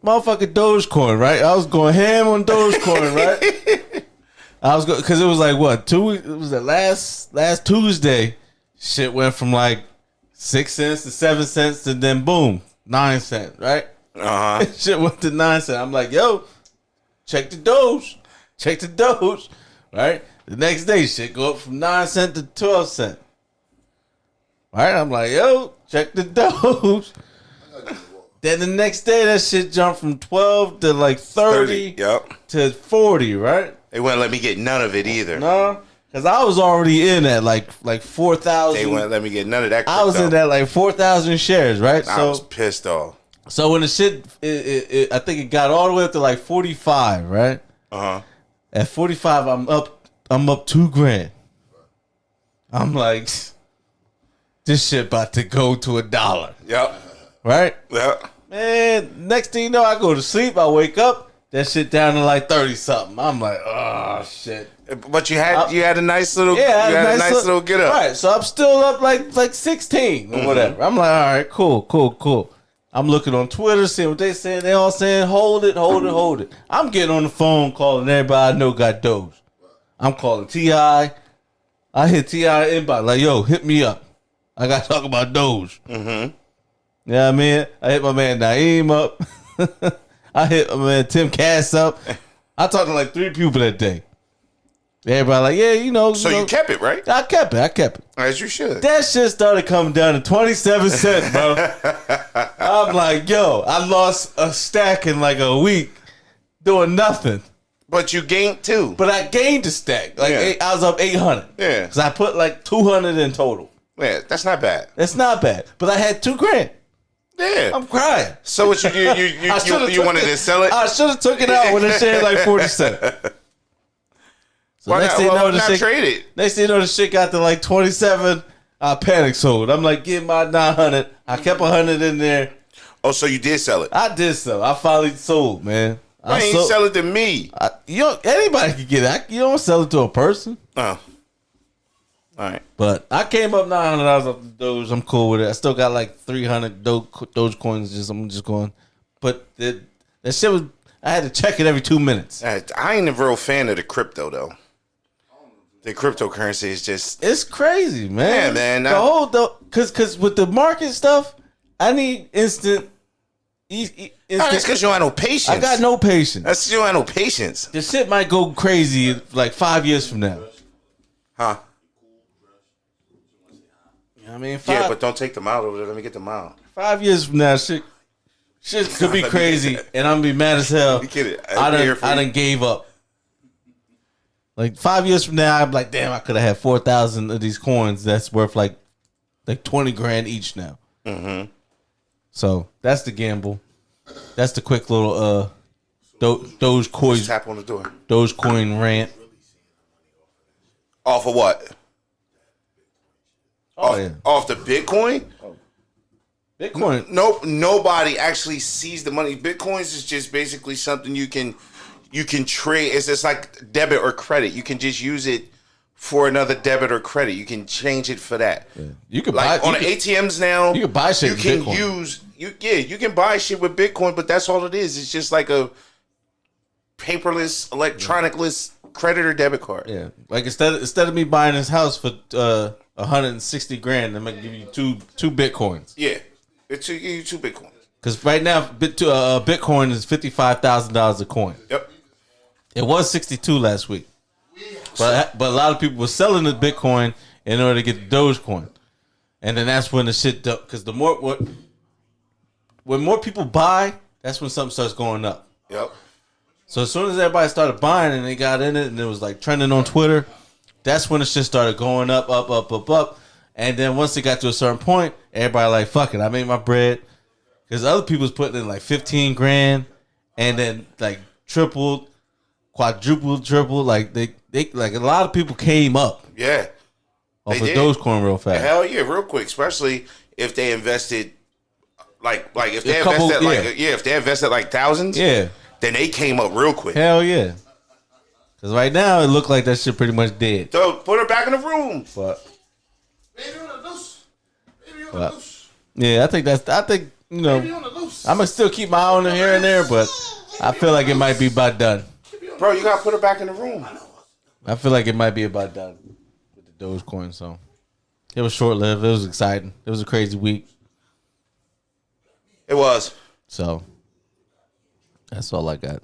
Motherfucking Dogecoin, right? I was going ham on Dogecoin, right? I was because it was like what 2 weeks? It was the last Tuesday. Shit went from like 6 cents to 7 cents to then boom 9 cents, right? Shit went to 9 cents. I'm like, yo, check the Doge, right? The next day, shit go up from 9 cents to 12 cents. Right? I'm like, yo, check the Doge. Then the next day, that shit jumped from 12 to like 30 to 40, right? They wouldn't let me get none of it either. No, because I was already in at like 4,000. They wouldn't let me get none of that. I was in at like 4,000 shares, right? I was pissed off. So when the shit, I think it got all the way up to like 45, right? At 45, I'm up $2,000. I'm like, this shit about to go to $1. Yep. Right? Yep. Man, next thing you know, I go to sleep, I wake up, that shit down to like 30 something. I'm like, oh shit. But you had a nice little little get up. Right, so I'm still up like 16 or whatever. I'm like, all right, cool. I'm looking on Twitter, seeing what they saying. They all saying, hold it. I'm getting on the phone, calling everybody I know got Doge. I'm calling T.I. I hit T.I. inbox, like, yo, hit me up. I got to talk about Doge. You know what I mean? I hit my man Naeem up. I hit my man Tim Cass up. I talked to like 3 people that day. Everybody like, yeah, So you kept it, right? I kept it. As you should. That shit started coming down to 27 cents, bro. I'm like, yo, I lost a stack in like a week doing nothing. But you gained 2. But I gained a stack. Like I was up 800. Yeah. Because I put like 200 in total. Yeah, that's not bad. That's not bad. But I had $2,000. Yeah. I'm crying. So what you wanted to sell it? I should have took it out when it said like 40 cents. So Why next not? thing you know, Not trade it. Next thing you know, the shit got to like 27. I panic sold. I'm like, get my 900. I kept 100 in there. Oh, so you did sell it? I did so. I finally sold, man. Why ain't you sell it to me? Anybody can get it. You don't sell it to a person. Oh. All right. But I came up $900 off the Doge. I'm cool with it. I still got like 300 Doge coins. I'm just going. But that shit was. I had to check it every 2 minutes. I ain't a real fan of the crypto though. The cryptocurrency is just. It's crazy, man. Yeah, man. The whole because with the market stuff, I need instant. That's because you don't have no patience. I got no patience. That's because you don't have no patience. The shit might go crazy like 5 years from now. Huh? You know what I mean? Yeah, but don't take them out over there. Let me get them out. 5 years from now, shit could be crazy, and I'm gonna be mad as hell. I done gave up. Like 5 years from now, I'm like, damn, I could have had 4,000 of these coins. That's worth like 20 grand each now. Mm-hmm. So that's the gamble. That's the quick little Dogecoin. Tap on the door. Dogecoin rant. Off of what? Oh, off the Bitcoin? Bitcoin. Nope. Nobody actually sees the money. Bitcoins is just basically something you can trade. It's just like debit or credit. You can just use it for another debit or credit. You can change it for that. Yeah. You can like buy on the ATMs now. You can buy shit. You can Bitcoin. you can buy shit with Bitcoin, but that's all it is. It's just like a paperless, electronicless credit or debit card. Yeah, like instead of me buying this house for 160 grand, I'm gonna give you two Bitcoins. Yeah, it's you two Bitcoins. Because right now, Bitcoin is $55,000 a coin. Yep. It was 62 last week, but a lot of people were selling the Bitcoin in order to get the Dogecoin, and then that's when the shit because when more people buy, that's when something starts going up. Yep. So as soon as everybody started buying and they got in it and it was like trending on Twitter, that's when the shit started going up. And then once it got to a certain point, everybody like, fuck it, I made my bread. Because other people was putting in like 15 grand and then like tripled, quadrupled, tripled. Like they like a lot of people came up. Yeah. Off of Dogecoin real fast. Hell yeah, real quick. Especially if they invested like if they invested if they invested like thousands. Yeah. Then they came up real quick. Hell yeah. Because right now, it looked like that shit pretty much dead. So put her back in the room. But, Baby on the loose. Baby on the loose. Yeah, I think, you know, I'm going to still keep my eye on her here and there, but I feel like it might be about done. Bro, you got to put her back in the room. I feel like it might be about done with the Dogecoin, so. It was short-lived. It was exciting. It was a crazy week. It was. So. That's all I got.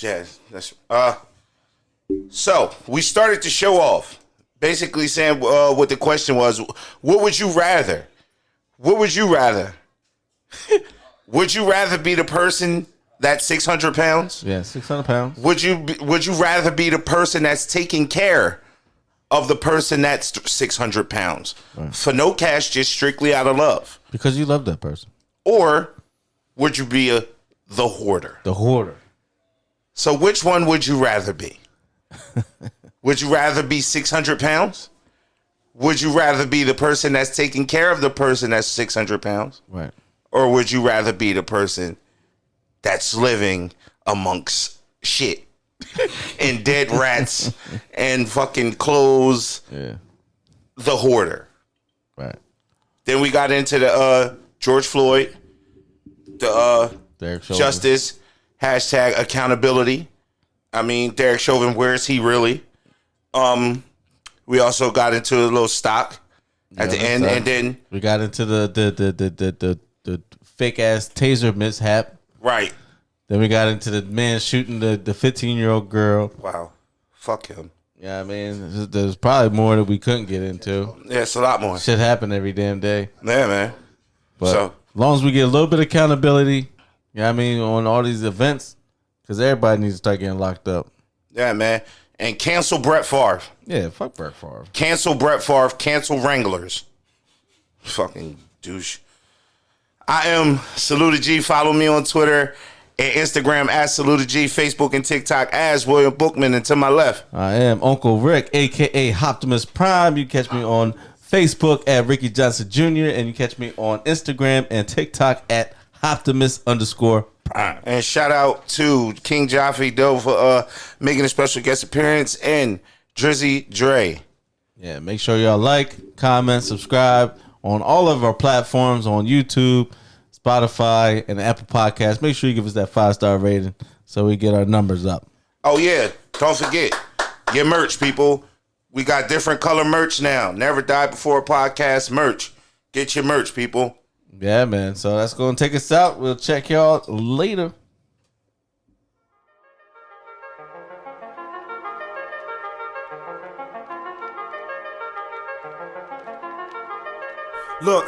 Yeah, so we started to show off, basically saying what the question was. What would you rather? What would you rather? Would you rather be the person that's 600 pounds? Yeah, 600 pounds. Would you rather be the person that's taking care of the person that's 600 pounds for no cash, just strictly out of love? Because you love that person. Or would you be the hoarder? The hoarder. So which one would you rather be? Would you rather be 600 pounds? Would you rather be the person that's taking care of the person that's 600 pounds? Right. Or would you rather be the person that's living amongst shit and dead rats and fucking clothes? Yeah. The hoarder. Right. Then we got into the George Floyd, the justice, hashtag accountability. I mean, Derek Chauvin, where is he really? We also got into a little stock at the end, and then we got into the fake ass taser mishap. Right. Then we got into the man shooting the 15-year-old girl. Wow. Fuck him. Yeah, I mean, there's probably more that we couldn't get into. Yeah, it's a lot more. Shit happen every damn day. Yeah, man. But as long as we get a little bit of accountability, you know what I mean, on all these events, because everybody needs to start getting locked up. Yeah, man. And cancel Brett Favre. Yeah, fuck Brett Favre. Cancel Brett Favre. Cancel Wranglers. Fucking douche. I am Saluda G. Follow me on Twitter And Instagram as Saluda G, Facebook and TikTok as William Bookman. And to my left, I am Uncle Rick, aka Optimus Prime. You catch me on Facebook at Ricky Johnson Jr. and you catch me on Instagram and TikTok at Optimus_Prime. And shout out to King Jaffe Doe for making a special guest appearance, and Drizzy Dre. Yeah, make sure y'all like, comment, subscribe on all of our platforms on YouTube, Spotify, and Apple Podcasts. Make sure you give us that 5-star rating so we get our numbers up. Oh, yeah. Don't forget, your merch, people. We got different color merch now. Never Died Before a Podcast merch. Get your merch, people. Yeah, man. So that's going to take us out. We'll check y'all later. Look,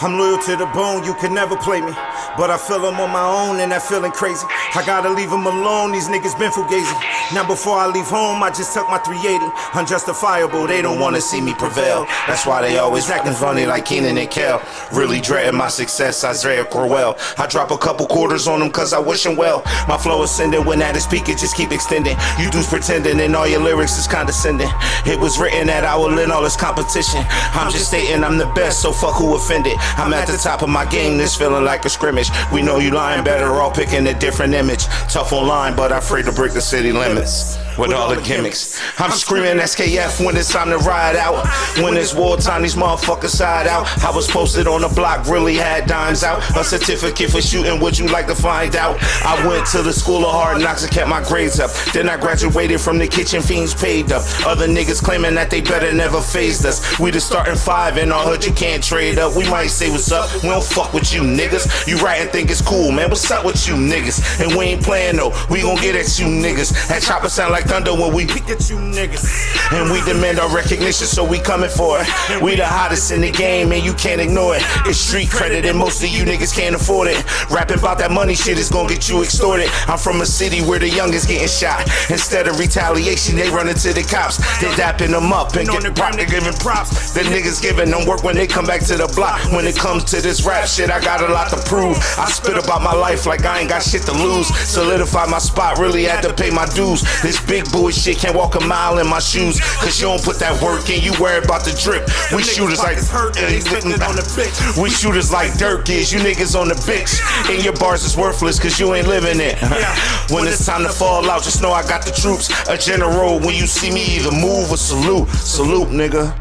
I'm loyal to the bone, you can never play me. But I feel I'm on my own and that feeling crazy. I gotta leave them alone, these niggas been fugazi. Now before I leave home, I just tuck my 380. Unjustifiable, they don't wanna see me prevail. That's why they always acting funny like Keenan and Kel. Really dreading my success, Isaiah Crowell. I drop a couple quarters on them cause I wish them well. My flow ascending, when at its peak it just keep extending. You dudes pretending and all your lyrics is condescending. It was written that I will win all this competition. I'm just stating I'm the best, so fuck who offended. I'm at the top of my game, this feeling like a scrimmage. We know you lying, better all picking a different image. Tough online, but afraid to break the city limits. With all the gimmicks, I'm screaming SKF when it's time to ride out. When it's wartime, these motherfuckers side out. I was posted on the block, really had dimes out. A certificate for shooting, would you like to find out? I went to the school of hard knocks and kept my grades up. Then I graduated from the kitchen fiends paid up. Other niggas claiming that they better never phased us. We the starting 5 in our hood, you can't trade up. We might say what's up, we don't fuck with you niggas. You right and think it's cool, man, what's up with you niggas? And we ain't playing though, we gon' get at you niggas. That chopper sound like thunder when we pick at you niggas. And we demand our recognition, so we coming for it. We the hottest in the game and you can't ignore it. It's street credit and most of you niggas can't afford it. Rapping about that money shit is gonna get you extorted. I'm from a city where the youngest getting shot. Instead of retaliation, they running to the cops. They dapping them up and get props, they giving props. The niggas giving them work when they come back to the block. When it comes to this rap shit, I got a lot to prove. I spit about my life like I ain't got shit to lose. Solidify my spot, really had to pay my dues. This big boy shit can't walk a mile in my shoes, cause you don't put that work in, you worry about the drip. We shooters like we shooters like Dirk is, you niggas on the bitch. And your bars is worthless cause you ain't living it. When it's time to fall out, just know I got the troops. A general, when you see me either move or salute. Salute, nigga.